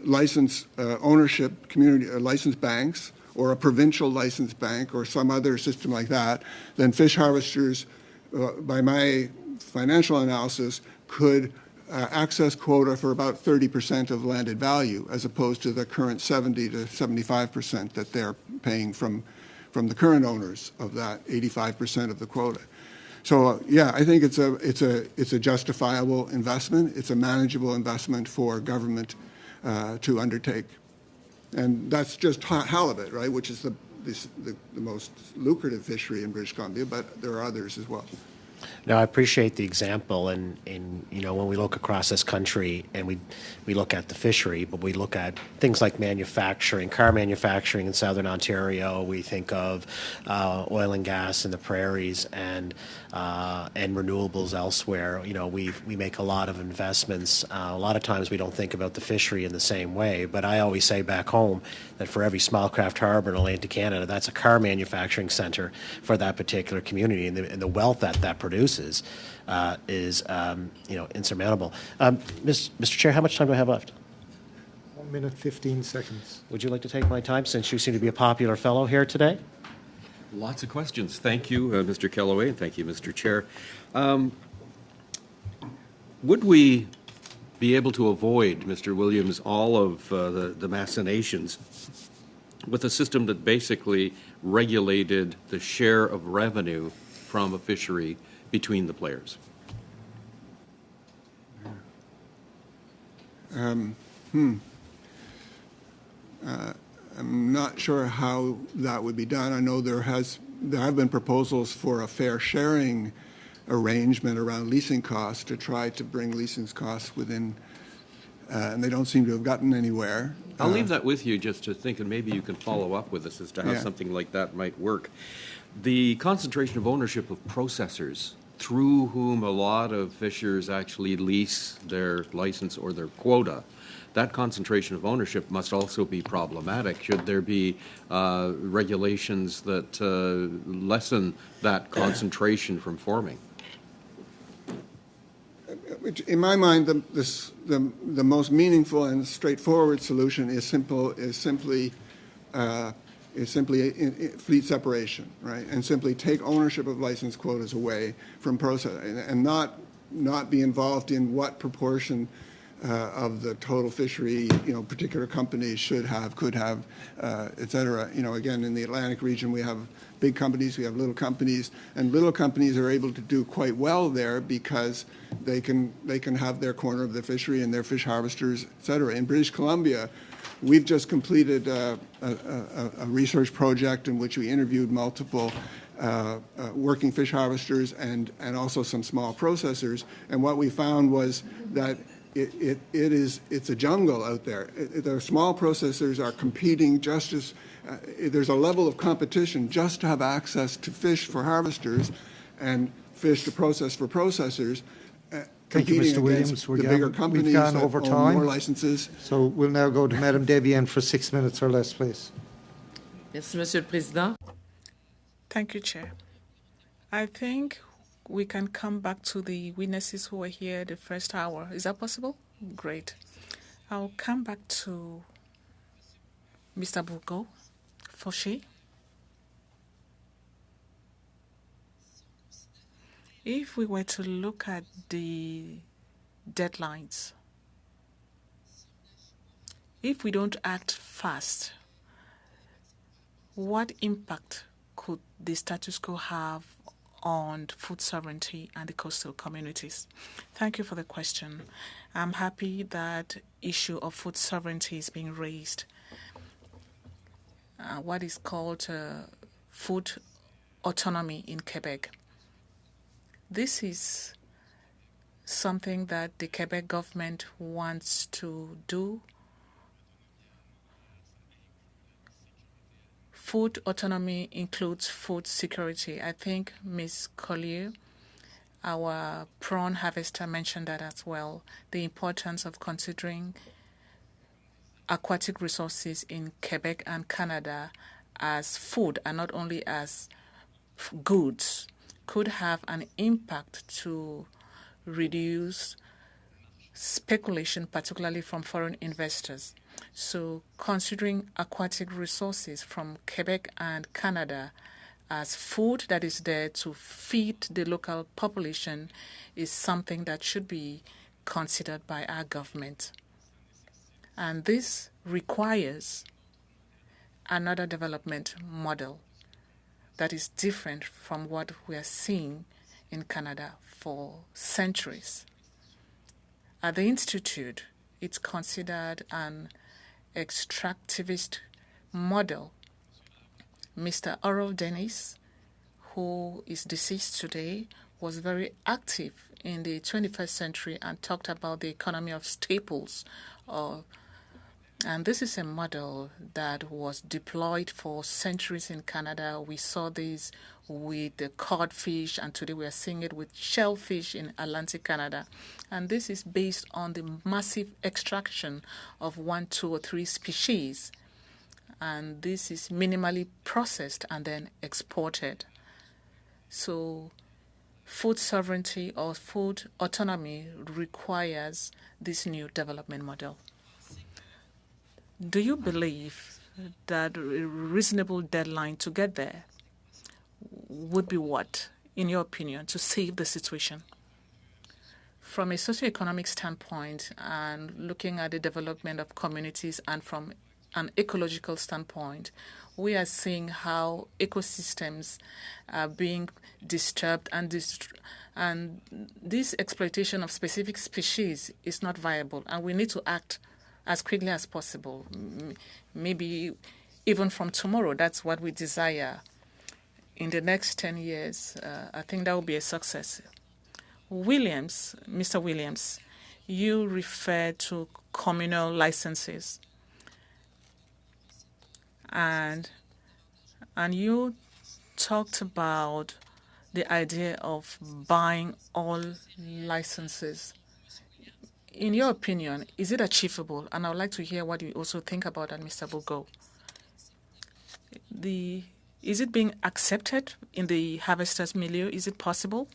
license ownership, community licensed banks, or a provincial licensed bank, or some other system like that, then fish harvesters, by my financial analysis, could access quota for about 30% of landed value, as opposed to the current 70 to 75% that they're paying from the current owners of that 85% of the quota. So yeah, I think it's a justifiable investment. It's a manageable investment for government to undertake, and that's just halibut, right? Which is the most lucrative fishery in British Columbia, but there are others as well. No, I appreciate the example, and when we look across this country and we look at the fishery, but we look at things like manufacturing, car manufacturing in southern Ontario. We think of oil and gas in the prairies and renewables elsewhere. We make a lot of investments. A lot of times we don't think about the fishery in the same way. But I always say back home that for every small craft harbor in Atlantic Canada, that's a car manufacturing center for that particular community, and the wealth that produces is insurmountable. Mr. Chair, how much time do I have left? 1 minute, 15 seconds. Would you like to take my time, since you seem to be a popular fellow here today? Lots of questions. Thank you, Mr. Kellaway, and thank you, Mr. Chair. Would we be able to avoid, Mr. Williams, all of the machinations with a system that basically regulated the share of revenue from a fishery between the players? I'm not sure how that would be done. I know there have been proposals for a fair sharing arrangement around leasing costs to try to bring leasing costs within, and they don't seem to have gotten anywhere. I'll leave that with you just to think, and maybe you can follow up with us as to how something like that might work. The concentration of ownership of processors, through whom a lot of fishers actually lease their license or their quota, that concentration of ownership must also be problematic. Should there be regulations that lessen that concentration from forming? In my mind, the most meaningful and straightforward solution is simply fleet separation, right? And simply take ownership of license quotas away from processing, and not be involved in what proportion of the total fishery, particular companies should have, could have, et cetera. Again, in the Atlantic region, we have big companies, we have little companies, and little companies are able to do quite well there because they can have their corner of the fishery and their fish harvesters, et cetera. In British Columbia, we've just completed a research project in which we interviewed multiple working fish harvesters and also some small processors, and what we found was that it's a jungle out there. The small processors are competing just as there's a level of competition just to have access to fish for harvesters and fish to process for processors. Thank you, Mr. Williams. The bigger companies we've gone over that time. own more licenses. So we'll now go to Madame Debian for 6 minutes or less, please. Merci, Monsieur le Président. Thank you, Chair. I think we can come back to the witnesses who were here the first hour. Is that possible? Great. I'll come back to Mr. Bourgault, Fauché. If we were to look at the deadlines. If we don't act fast, what impact could the status quo have on food sovereignty and the coastal communities? Thank you for the question. I'm happy that issue of food sovereignty is being raised. What is called food autonomy in Quebec. This is something that the Quebec government wants to do. Food autonomy includes food security. I think Ms. Collier, our prawn harvester, mentioned that as well, the importance of considering aquatic resources in Quebec and Canada as food and not only as goods could have an impact to reduce speculation, particularly from foreign investors. So considering aquatic resources from Quebec and Canada as food that is there to feed the local population is something that should be considered by our government. And this requires another development model that is different from what we are seeing in Canada for centuries. At the Institute, it's considered an extractivist model. Mr. Oral Dennis, who is deceased today, was very active in the 21st century and talked about the economy of staples. And this is a model that was deployed for centuries in Canada. We saw this with the codfish, and today we are seeing it with shellfish in Atlantic Canada. And this is based on the massive extraction of 1, 2, or 3 species. And this is minimally processed and then exported. So food sovereignty or food autonomy requires this new development model. Do you believe that a reasonable deadline to get there would be what, in your opinion, to save the situation? From a socioeconomic standpoint and looking at the development of communities and from an ecological standpoint, we are seeing how ecosystems are being disturbed and this exploitation of specific species is not viable, and we need to act as quickly as possible. Maybe even from tomorrow, that's what we desire. In the next 10 years, I think that will be a success. Mr. Williams, you referred to communal licenses. And you talked about the idea of buying all licenses. In your opinion, is it achievable? And I would like to hear what you also think about that, Mr. Bogo. Is it being accepted in the harvesters' milieu? Is it possible?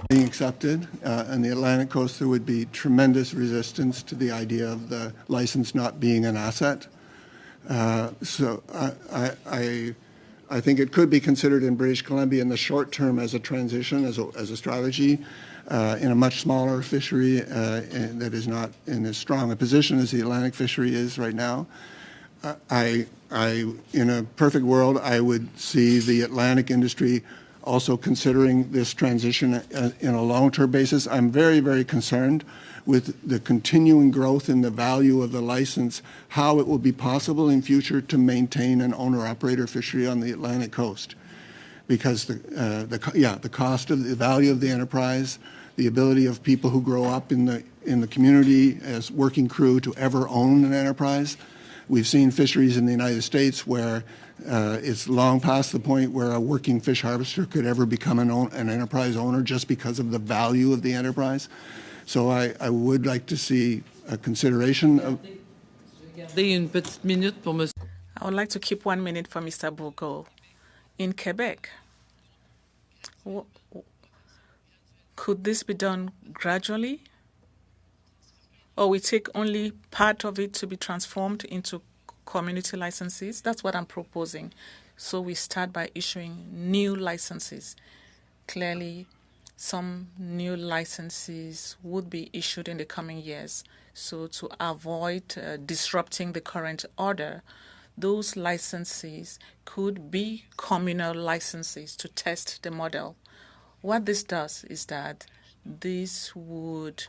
Being accepted. On the Atlantic coast, there would be tremendous resistance to the idea of the license not being an asset. So I think it could be considered in British Columbia in the short term as a transition, as a strategy, in a much smaller fishery that is not in as strong a position as the Atlantic fishery is right now. In a perfect world, I would see the Atlantic industry also considering this transition in a long-term basis. I'm very, very concerned with the continuing growth in the value of the license, how it will be possible in future to maintain an owner-operator fishery on the Atlantic coast. Because the cost of the value of the enterprise, the ability of people who grow up in the community as working crew to ever own an enterprise. We've seen fisheries in the United States where it's long past the point where a working fish harvester could ever become an enterprise owner just because of the value of the enterprise. So I would like to see a consideration of... I would like to keep 1 minute for Mr. Bourgault. In Quebec, could this be done gradually? Or we take only part of it to be transformed into community licenses? That's what I'm proposing. So we start by issuing new licenses. Clearly, some new licenses would be issued in the coming years. So to avoid disrupting the current order, those licenses could be communal licenses to test the model. What this does is that this would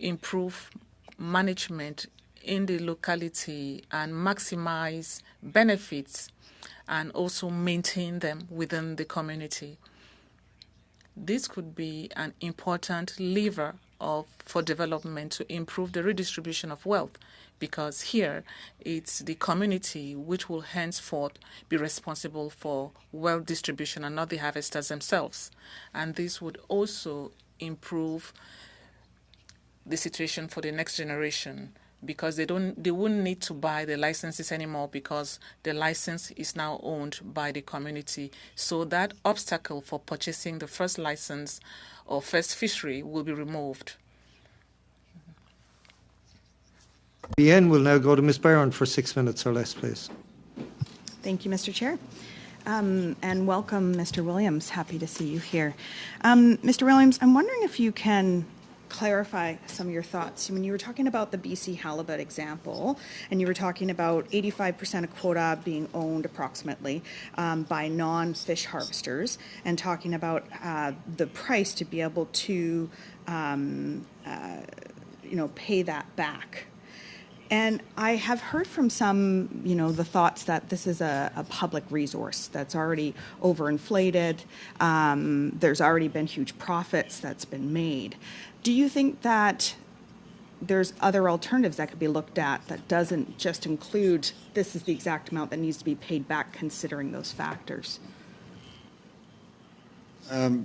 improve management in the locality and maximize benefits and also maintain them within the community. This could be an important lever for development to improve the redistribution of wealth, because here it's the community which will henceforth be responsible for wealth distribution and not the harvesters themselves. And this would also improve the situation for the next generation, because they wouldn't need to buy the licenses anymore because the license is now owned by the community. So that obstacle for purchasing the first license or first fishery will be removed. The end will now go to Ms. Barron for 6 minutes or less, please. Thank you, Mr. Chair. And welcome, Mr. Williams. Happy to see you here. Mr. Williams, I'm wondering if you can clarify some of your thoughts. When you were talking about the BC halibut example, and you were talking about 85% of quota being owned approximately by non-fish harvesters, and talking about the price to be able to pay that back. And I have heard from some, the thoughts that this is a public resource that's already overinflated. There's already been huge profits that's been made. Do you think that there's other alternatives that could be looked at that doesn't just include this is the exact amount that needs to be paid back considering those factors? I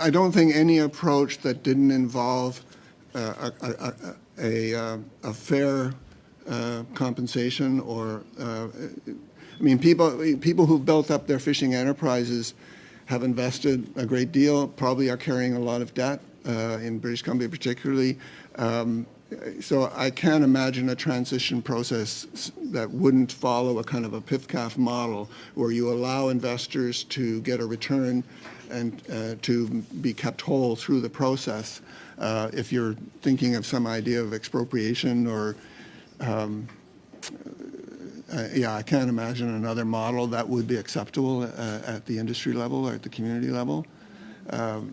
don't think any approach that didn't involve a fair compensation or people who've built up their fishing enterprises have invested a great deal, probably are carrying a lot of debt in British Columbia particularly. So I can't imagine a transition process that wouldn't follow a kind of a PIFCAF model where you allow investors to get a return and to be kept whole through the process. If you're thinking of some idea of expropriation or I can't imagine another model that would be acceptable at the industry level or at the community level. I'll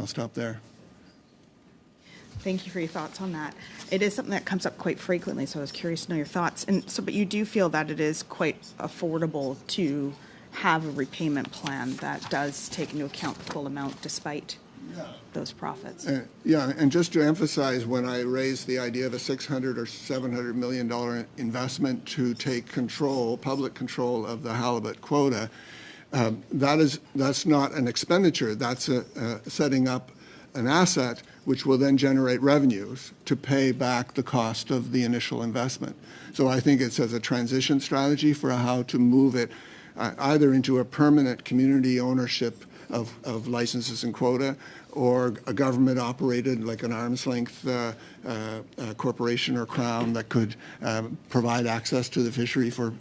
stop there. Thank you for your thoughts on that. It is something that comes up quite frequently, so I was curious to know your thoughts. And so, but you do feel that it is quite affordable to have a repayment plan that does take into account the full amount despite those profits. And just to emphasize, when I raised the idea of a $600 or $700 million investment to take public control of the halibut quota, that's not an expenditure. That's setting up an asset which will then generate revenues to pay back the cost of the initial investment. So I think it's as a transition strategy for how to move it either into a permanent community ownership of licenses and quota, or a government-operated, like an arm's-length corporation or crown that could provide access to the fishery for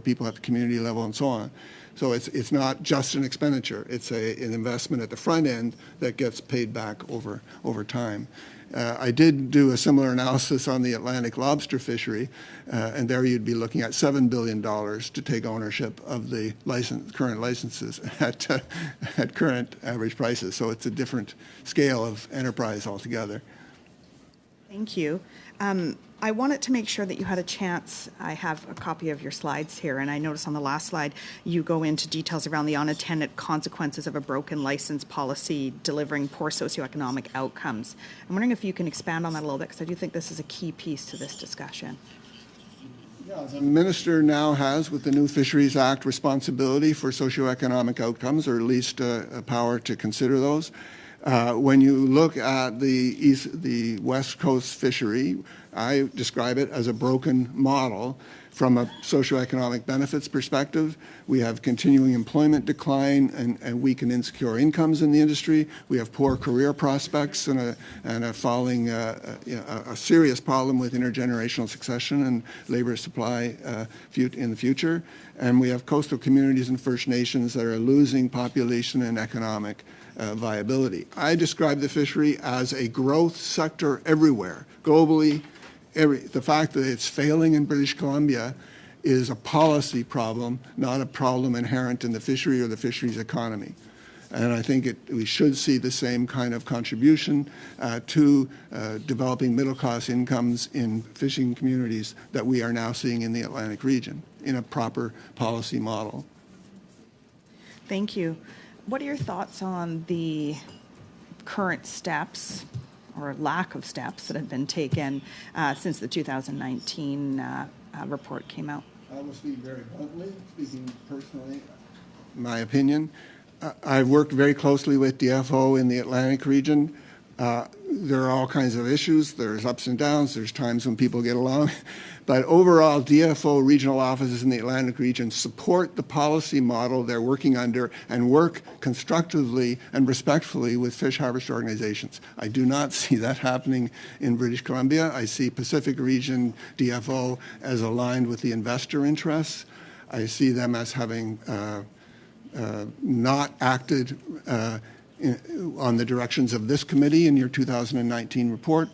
people at the community level and so on. So it's not just an expenditure. It's an investment at the front end that gets paid back over time. I did do a similar analysis on the Atlantic lobster fishery, and there you'd be looking at $7 billion to take ownership of the current licenses at current average prices. So it's a different scale of enterprise altogether. Thank you. I wanted to make sure that you had a chance. I have a copy of your slides here, and I noticed on the last slide you go into details around the unintended consequences of a broken license policy delivering poor socioeconomic outcomes. I'm wondering if you can expand on that a little bit, because I do think this is a key piece to this discussion. Yeah, the minister now has, with the new Fisheries Act, responsibility for socioeconomic outcomes, or at least a power to consider those. When you look at the West Coast fishery, I describe it as a broken model From a socioeconomic benefits perspective, we have continuing employment decline and weak and insecure incomes in the industry. We have poor career prospects and a falling, a serious problem with intergenerational succession and labor supply in the future. And we have coastal communities and First Nations that are losing population and economic viability. I describe the fishery as a growth sector everywhere, globally. The fact that it's failing in British Columbia is a policy problem, not a problem inherent in the fishery or the fisheries economy. And I think we should see the same kind of contribution to developing middle-class incomes in fishing communities that we are now seeing in the Atlantic region in a proper policy model. Thank you. What are your thoughts on the current steps or lack of steps that have been taken since the 2019 report came out? I will speak very bluntly, speaking personally, my opinion. I've worked very closely with DFO in the Atlantic region. There are all kinds of issues. There's ups and downs. There's times when people get along. But overall, DFO regional offices in the Atlantic region support the policy model they're working under and work constructively and respectfully with fish harvest organizations. I do not see that happening in British Columbia. I see Pacific region DFO as aligned with the investor interests. I see them as having not acted on the directions of this committee in your 2019 report.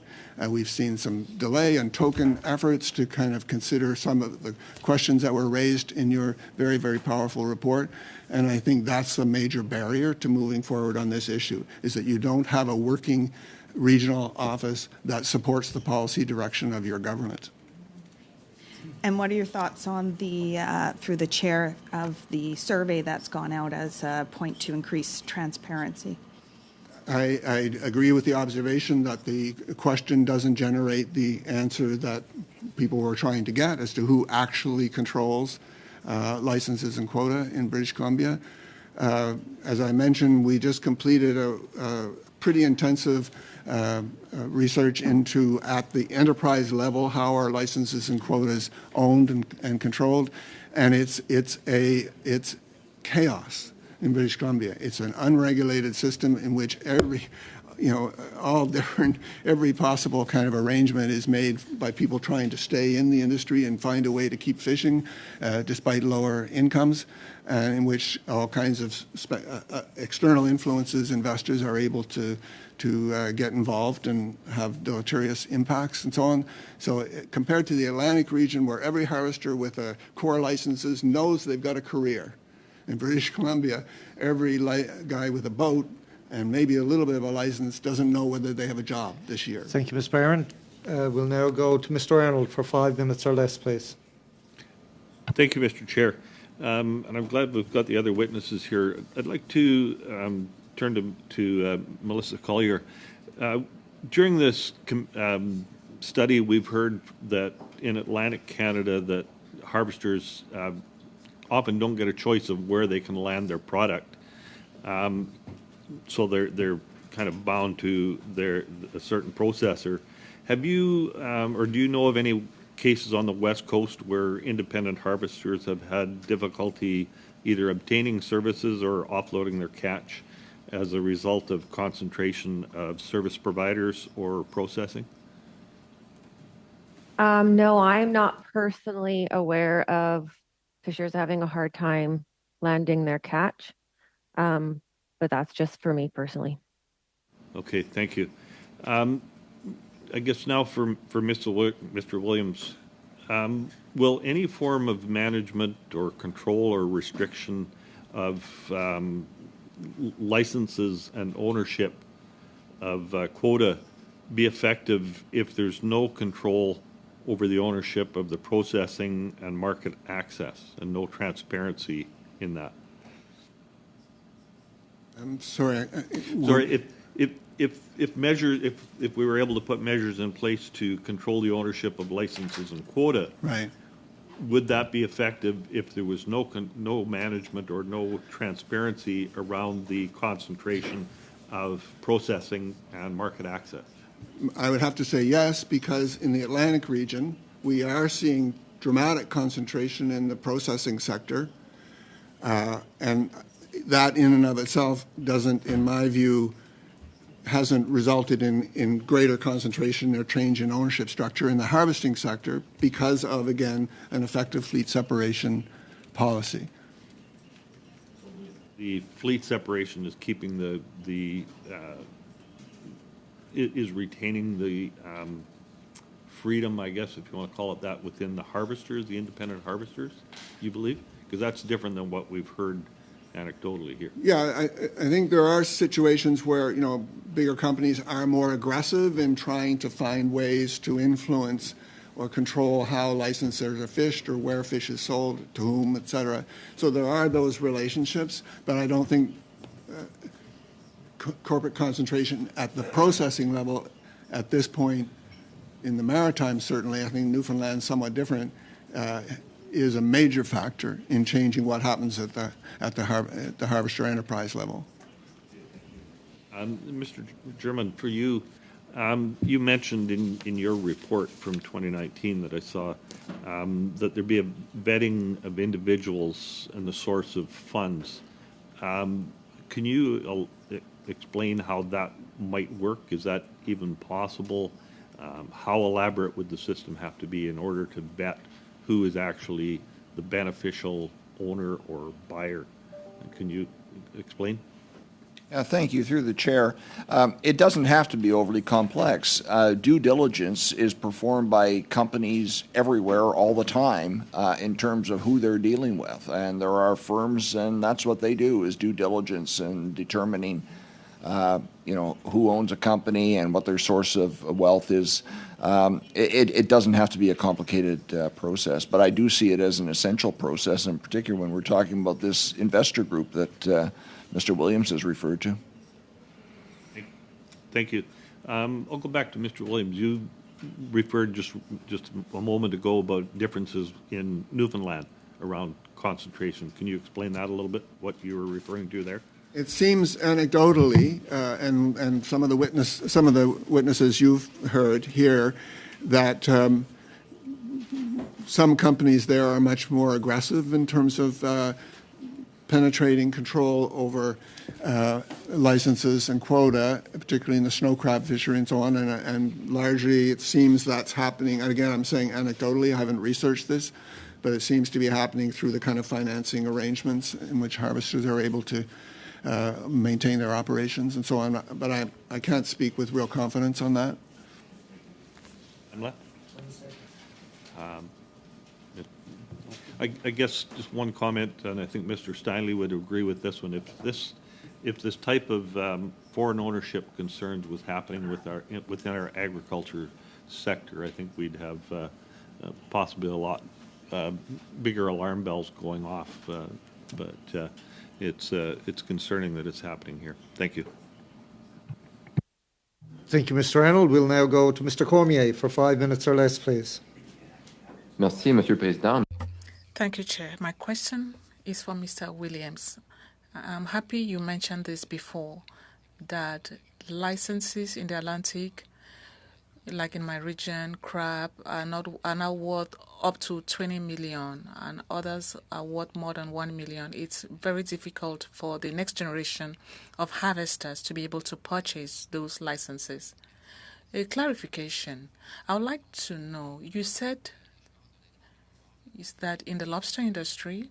We've seen some delay and token efforts to kind of consider some of the questions that were raised in your very, very powerful report. And I think that's a major barrier to moving forward on this issue, is that you don't have a working regional office that supports the policy direction of your government. And what are your thoughts on the, through the chair, of the survey that's gone out as a point to increase transparency? I agree with the observation that the question doesn't generate the answer that people were trying to get as to who actually controls licenses and quota in British Columbia. As I mentioned, we just completed a pretty intensive research into, at the enterprise level, how our licenses and quotas owned and controlled, and it's chaos in British Columbia. It's an unregulated system in which every possible kind of arrangement is made by people trying to stay in the industry and find a way to keep fishing despite lower incomes, and in which all kinds of external influences, investors are able to get involved and have deleterious impacts and so on. So compared to the Atlantic region, where every harvester with a core licenses knows they've got a career, in British Columbia, every guy with a boat and maybe a little bit of a license doesn't know whether they have a job this year. Thank you, Mr. Barron. We'll now go to Mr. Arnold for 5 minutes or less, please. Thank you, Mr. Chair. And I'm glad we've got the other witnesses here. I'd like to turn to Melissa Collier. During this study, we've heard that in Atlantic Canada that harvesters often don't get a choice of where they can land their product. So they're kind of bound to a certain processor. Have you, or do you know of any cases on the West Coast where independent harvesters have had difficulty either obtaining services or offloading their catch as a result of concentration of service providers or processing? No, I'm not personally aware of fishers having a hard time landing their catch, but that's just for me personally. Okay, thank you. I guess now for Mr. Williams, will any form of management or control or restriction of licenses and ownership of quota be effective if there's no control over the ownership of the processing and market access and no transparency in that? I'm sorry. Sorry, if we were able to put measures in place to control the ownership of licenses and quota, right, would that be effective if there was no management or no transparency around the concentration of processing and market access? I would have to say yes, because in the Atlantic region, we are seeing dramatic concentration in the processing sector, and that in and of itself doesn't, in my view, hasn't resulted in greater concentration or change in ownership structure in the harvesting sector because of, again, an effective fleet separation policy. The fleet separation is keeping is retaining the freedom, I guess, if you want to call it that, within the harvesters, the independent harvesters, you believe? Because that's different than what we've heard anecdotally here. Yeah, I think there are situations where, bigger companies are more aggressive in trying to find ways to influence or control how licensors are fished or where fish is sold, to whom, et cetera. So there are those relationships, but I don't think corporate concentration at the processing level at this point in the Maritime, certainly, I think Newfoundland's somewhat different, is a major factor in changing what happens at the harvester enterprise level. Mr. German, for you, you mentioned in your report from 2019 that I saw that there'd be a vetting of individuals and the source of funds. Can you explain how that might work? Is that even possible? How elaborate would the system have to be in order to vet who is actually the beneficial owner or buyer? Can you explain? Thank you. Through the chair, it doesn't have to be overly complex. Due diligence is performed by companies everywhere all the time in terms of who they're dealing with. And there are firms, and that's what they do, is due diligence and determining who owns a company and what their source of wealth is. It doesn't have to be a complicated process, but I do see it as an essential process, in particular when we're talking about this investor group that Mr. Williams has referred to. Thank you. I'll go back to Mr. Williams. You referred just a moment ago about differences in Newfoundland around concentration. Can you explain that a little bit, what you were referring to there? It seems anecdotally, and some of the witnesses you've heard here, that some companies there are much more aggressive in terms of penetrating control over licenses and quota, particularly in the snow crab fishery and so on. And largely, it seems that's happening. And again, I'm saying anecdotally. I haven't researched this, but it seems to be happening through the kind of financing arrangements in which harvesters are able to maintain their operations and so on. But I can't speak with real confidence on that. I guess just one comment, and I think Mr. Steinley would agree with this one. If this type of foreign ownership concerns was happening within our agriculture sector, I think we'd have possibly a lot bigger alarm bells going off. But it's concerning that it's happening here. Thank you. Thank you, Mr. Arnold. We'll now go to Mr. Cormier for 5 minutes or less, please. Merci, Monsieur le Président. Thank you, Chair. My question is for Mr. Williams. I'm happy you mentioned this before, that licenses in the Atlantic, like in my region, crab, are now worth up to 20 million, and others are worth more than 1 million. It's very difficult for the next generation of harvesters to be able to purchase those licenses. A clarification. I would like to know, you said is that in the lobster industry,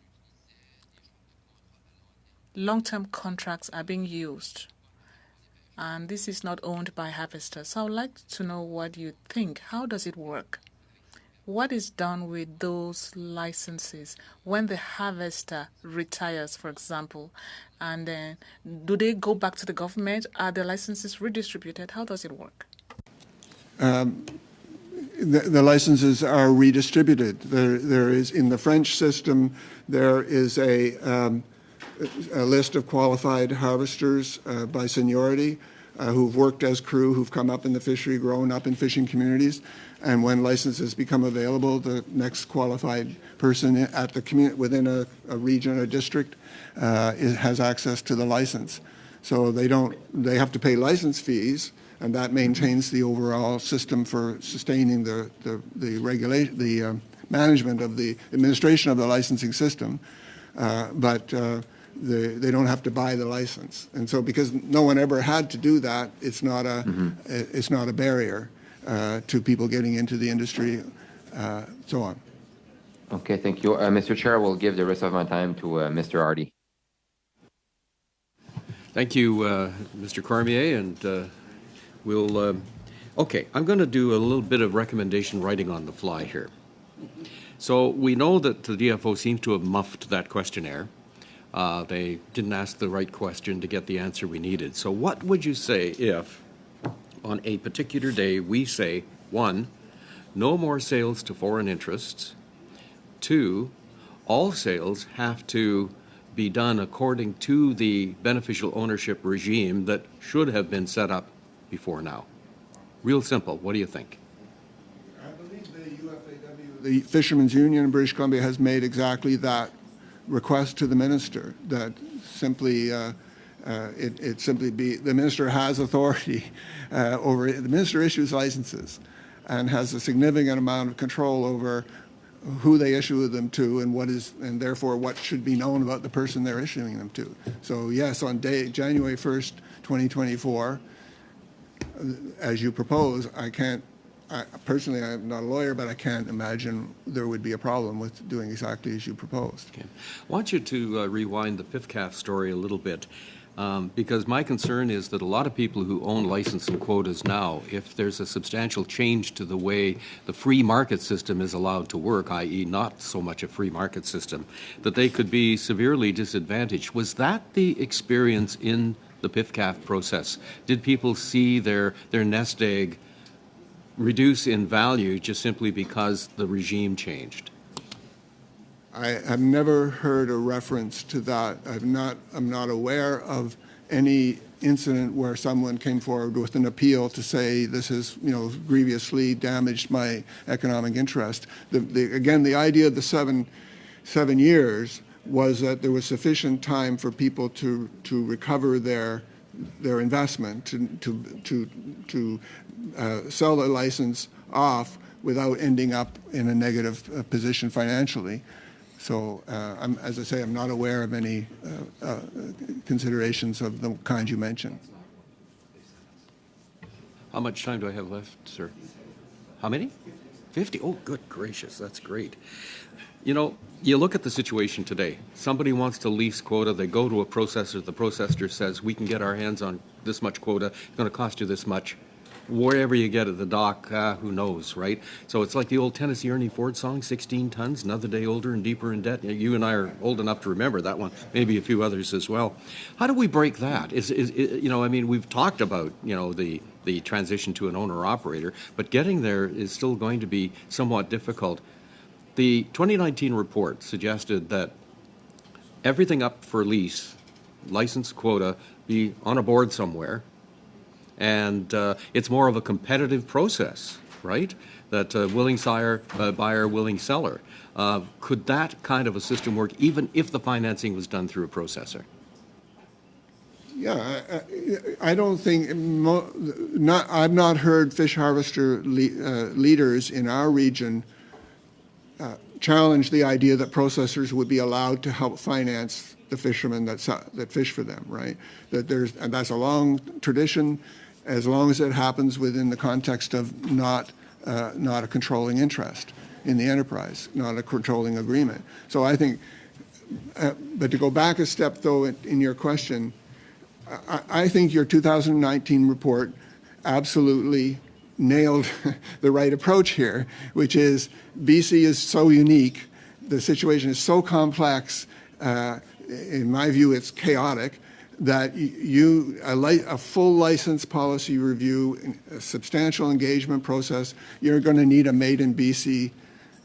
long-term contracts are being used, and this is not owned by harvesters. So I would like to know what you think. How does it work? What is done with those licenses when the harvester retires, for example? And then do they go back to the government? Are the licenses redistributed? How does it work? The licenses are redistributed. There is, in the French system, there is a list of qualified harvesters by seniority who've worked as crew, who've come up in the fishery, grown up in fishing communities, and when licenses become available, the next qualified person at the within a region or district has access to the license. So they have to pay license fees, and that maintains the overall system for sustaining the management of the administration of the licensing system, but they don't have to buy the license. And so because no one ever had to do that, it's not a barrier to people getting into the industry, so on. Okay, thank you. Mr. Chair, I will give the rest of my time to Mr. Hardy. Thank you, Mr. Cormier, and we'll... okay, I'm going to do a little bit of recommendation writing on the fly here. So we know that the DFO seems to have muffed that questionnaire. They didn't ask the right question to get the answer we needed. So what would you say if, on a particular day, we say, 1, no more sales to foreign interests, 2, all sales have to be done according to the beneficial ownership regime that should have been set up before now? Real simple. What do you think? I believe the UFAW, the Fishermen's Union in British Columbia, has made exactly that request to the minister, that simply it simply be the minister has authority over it. The minister issues licenses and has a significant amount of control over who they issue them to and therefore what should be known about the person they're issuing them to. So yes, on January 1st, 2024, as you propose, personally, I'm not a lawyer, but I can't imagine there would be a problem with doing exactly as you proposed. Okay. I want you to rewind the PIFCAF story a little bit, because my concern is that a lot of people who own license and quotas now, if there's a substantial change to the way the free market system is allowed to work, i.e. not so much a free market system, that they could be severely disadvantaged. Was that the experience in the PIFCAF process? Did people see their nest egg reduce in value just simply because the regime changed? I have never heard a reference to that. I'm not aware of any incident where someone came forward with an appeal to say this has, grievously damaged my economic interest. Again, the idea of the seven years was that there was sufficient time for people to recover their investment, to sell their license off without ending up in a negative position financially. So, as I say, I'm not aware of any considerations of the kind you mentioned. How much time do I have left, sir? How many? 50? Oh, good gracious, that's great. You look at the situation today. Somebody wants to lease quota. They go to a processor. The processor says, we can get our hands on this much quota. It's going to cost you this much. Wherever you get it, the dock, who knows, right? So it's like the old Tennessee Ernie Ford song, 16 tons, another day older and deeper in debt. You and I are old enough to remember that one, maybe a few others as well. How do we break that? We've talked about, the transition to an owner-operator, but getting there is still going to be somewhat difficult. The 2019 report suggested that everything up for lease, license quota, be on a board somewhere, and it's more of a competitive process, right? That willing buyer, willing seller. Could that kind of a system work even if the financing was done through a processor? Yeah, I don't think, I've not heard fish harvester leaders in our region challenge the idea that processors would be allowed to help finance the fishermen that fish for them, right? And that's a long tradition, as long as it happens within the context of not a controlling interest in the enterprise, not a controlling agreement. So I think, but to go back a step though in your question, I think your 2019 report absolutely nailed the right approach here, which is BC is so unique, the situation is so complex, in my view it's chaotic, that a full license policy review, a substantial engagement process, you're going to need a made in BC,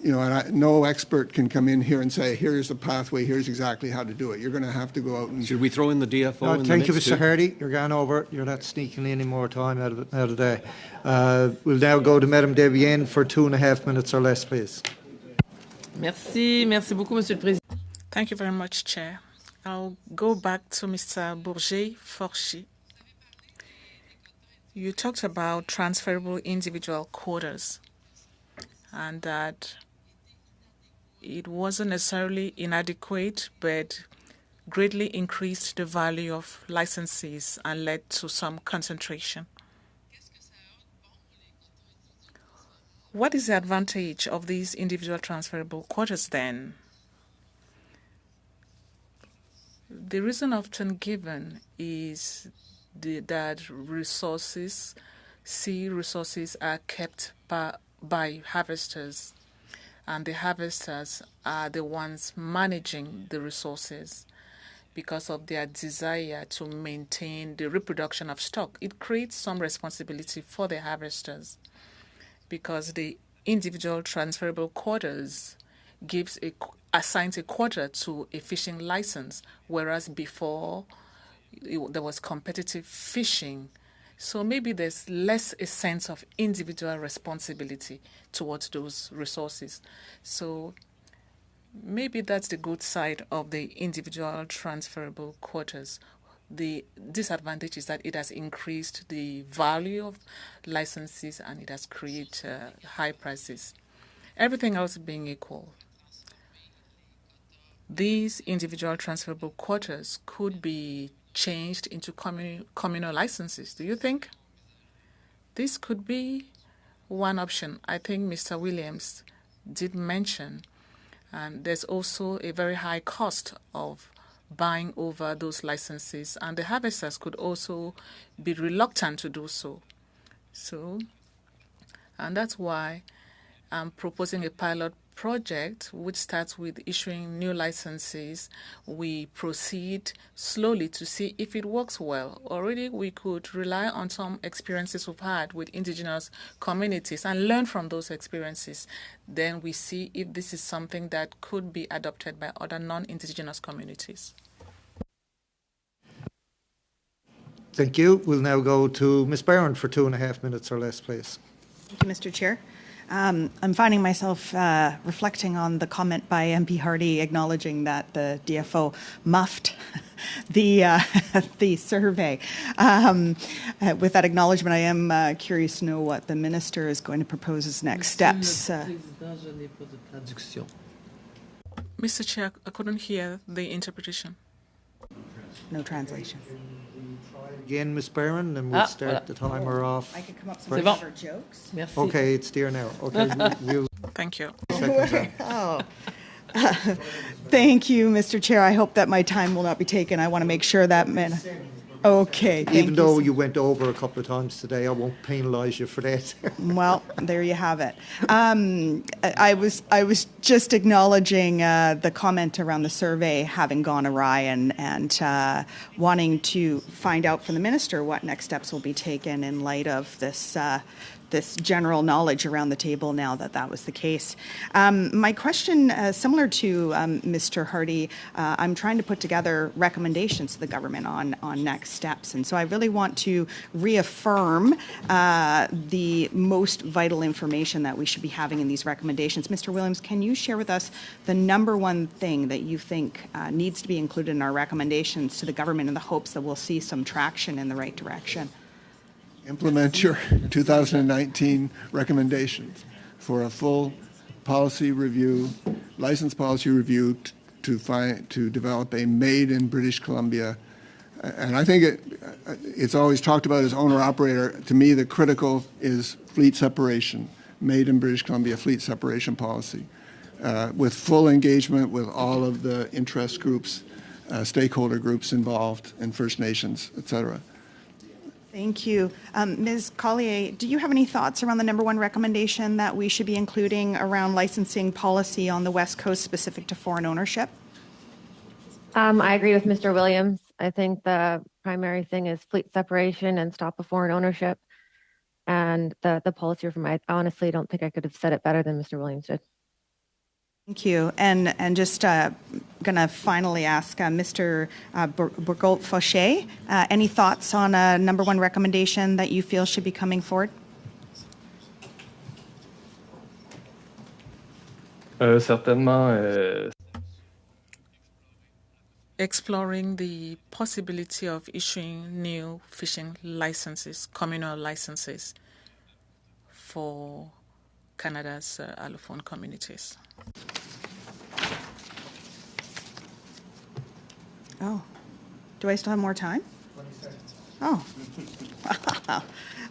and no expert can come in here and say, here's the pathway, here's exactly how to do it. You're going to have to go out and... Should we throw in the DFO in the mix? Thank you, Mr. Hardy. You're gone over. You're not sneaking any more time out of the day. We'll now go to Madame Debienne for 2.5 minutes or less, please. Merci beaucoup, Monsieur le Président. Thank you very much, Chair. I'll go back to Mr. Bourget-Forchy. You talked about transferable individual quotas and that it wasn't necessarily inadequate, but greatly increased the value of licenses and led to some concentration. What is the advantage of these individual transferable quotas then? The reason often given is that sea resources are kept by harvesters, and the harvesters are the ones managing the resources because of their desire to maintain the reproduction of stock. It creates some responsibility for the harvesters because the individual transferable quotas assigns a quota to a fishing license, whereas before there was competitive fishing. So maybe there's less a sense of individual responsibility towards those resources. So maybe that's the good side of the individual transferable quotas. The disadvantage is that it has increased the value of licenses and it has created high prices. Everything else being equal, these individual transferable quotas could be changed into communal licenses. Do you think? This could be one option. I think Mr. Williams did mention, and there's also a very high cost of buying over those licenses, and the harvesters could also be reluctant to do so. And that's why I'm proposing a pilot project which starts with issuing new licenses. We proceed slowly to see if it works well. Already we could rely on some experiences we've had with indigenous communities and learn from those experiences. Then we see if this is something that could be adopted by other non-indigenous communities. Thank you. We'll now go to Ms. Barron for 2.5 minutes or less, please. Thank you, Mr. Chair. I'm finding myself reflecting on the comment by MP Hardy acknowledging that the DFO muffed the survey. With that acknowledgement, I am curious to know what the minister is going to propose as next steps. Mr. Chair, I couldn't hear the interpretation. No translation. Again, Ms. Barron, and we'll start the timer off. I could come up with some clever jokes. Merci. Okay, it's there now. Okay, we'll Thank you. Oh. Thank you, Mr. Chair. I hope that my time will not be taken. I want to make sure that... Okay. Even though you went over a couple of times today, I won't penalise you for that. Well, there you have it. I was just acknowledging the comment around the survey having gone awry and wanting to find out from the minister what next steps will be taken in light of this general knowledge around the table now that was the case. My question, similar to Mr. Hardy, I'm trying to put together recommendations to the government on next steps. And so I really want to reaffirm the most vital information that we should be having in these recommendations. Mr. Williams, can you share with us the number one thing that you think needs to be included in our recommendations to the government in the hopes that we'll see some traction in the right direction? Implement your 2019 recommendations for a full policy review, license policy review to develop a made in British Columbia. And I think it's always talked about as owner-operator. To me, the critical is fleet separation, made in British Columbia fleet separation policy, with full engagement with all of the interest groups, stakeholder groups involved, and First Nations, et cetera. Thank you. Ms. Collier, do you have any thoughts around the number one recommendation that we should be including around licensing policy on the West Coast specific to foreign ownership? I agree with Mr. Williams. I think the primary thing is fleet separation and stop of foreign ownership. And the policy reform, I honestly don't think I could have said it better than Mr. Williams did. Thank you. And just going to finally ask Mr. Bourgault-Fauché, any thoughts on a number one recommendation that you feel should be coming forward? Certainement. Exploring the possibility of issuing new fishing licenses, communal licenses for Canada's allophone communities. Oh, do I still have more time? Oh.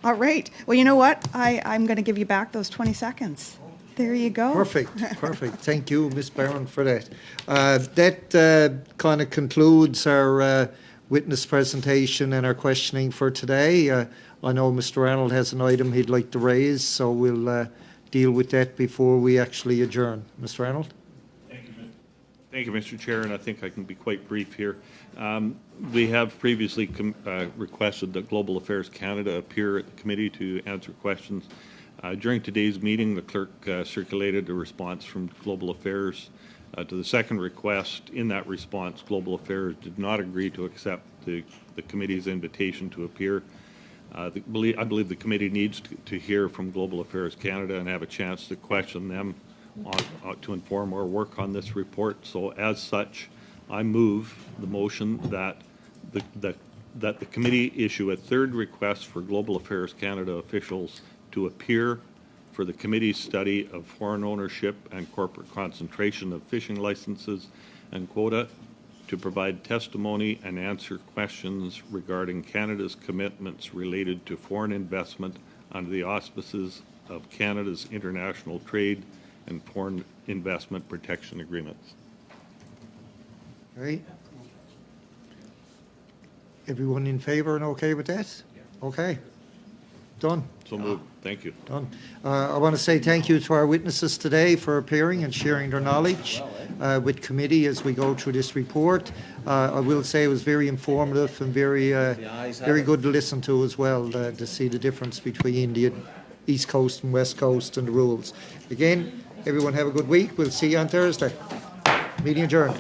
All right. Well, you know what? I'm going to give you back those 20 seconds. There you go. Perfect, perfect. Thank you, Ms. Barron, for that. That kind of concludes our witness presentation and our questioning for today. I know Mr. Arnold has an item he'd like to raise, so we'll deal with that before we actually adjourn. Mr. Arnold? Thank you, Mr. Chair, and I think I can be quite brief here. We have previously requested that Global Affairs Canada appear at the committee to answer questions. During today's meeting, the clerk circulated a response from Global Affairs to the second request. In that response, Global Affairs did not agree to accept the committee's invitation to appear. I believe the committee needs to hear from Global Affairs Canada and have a chance to question them to inform our work on this report. So as such, I move the motion that the committee issue a third request for Global Affairs Canada officials to appear for the committee's study of foreign ownership and corporate concentration of fishing licenses and quota, to provide testimony and answer questions regarding Canada's commitments related to foreign investment under the auspices of Canada's international trade and foreign investment protection agreements. All right. Everyone in favour and okay with that? Okay. Done. So moved. Thank you. Done. I want to say thank you to our witnesses today for appearing and sharing their knowledge with committee as we go through this report. I will say it was very informative and very good to listen to as well, to see the difference between the East Coast and West Coast and the rules. Again, everyone have a good week. We'll see you on Thursday. Meeting adjourned.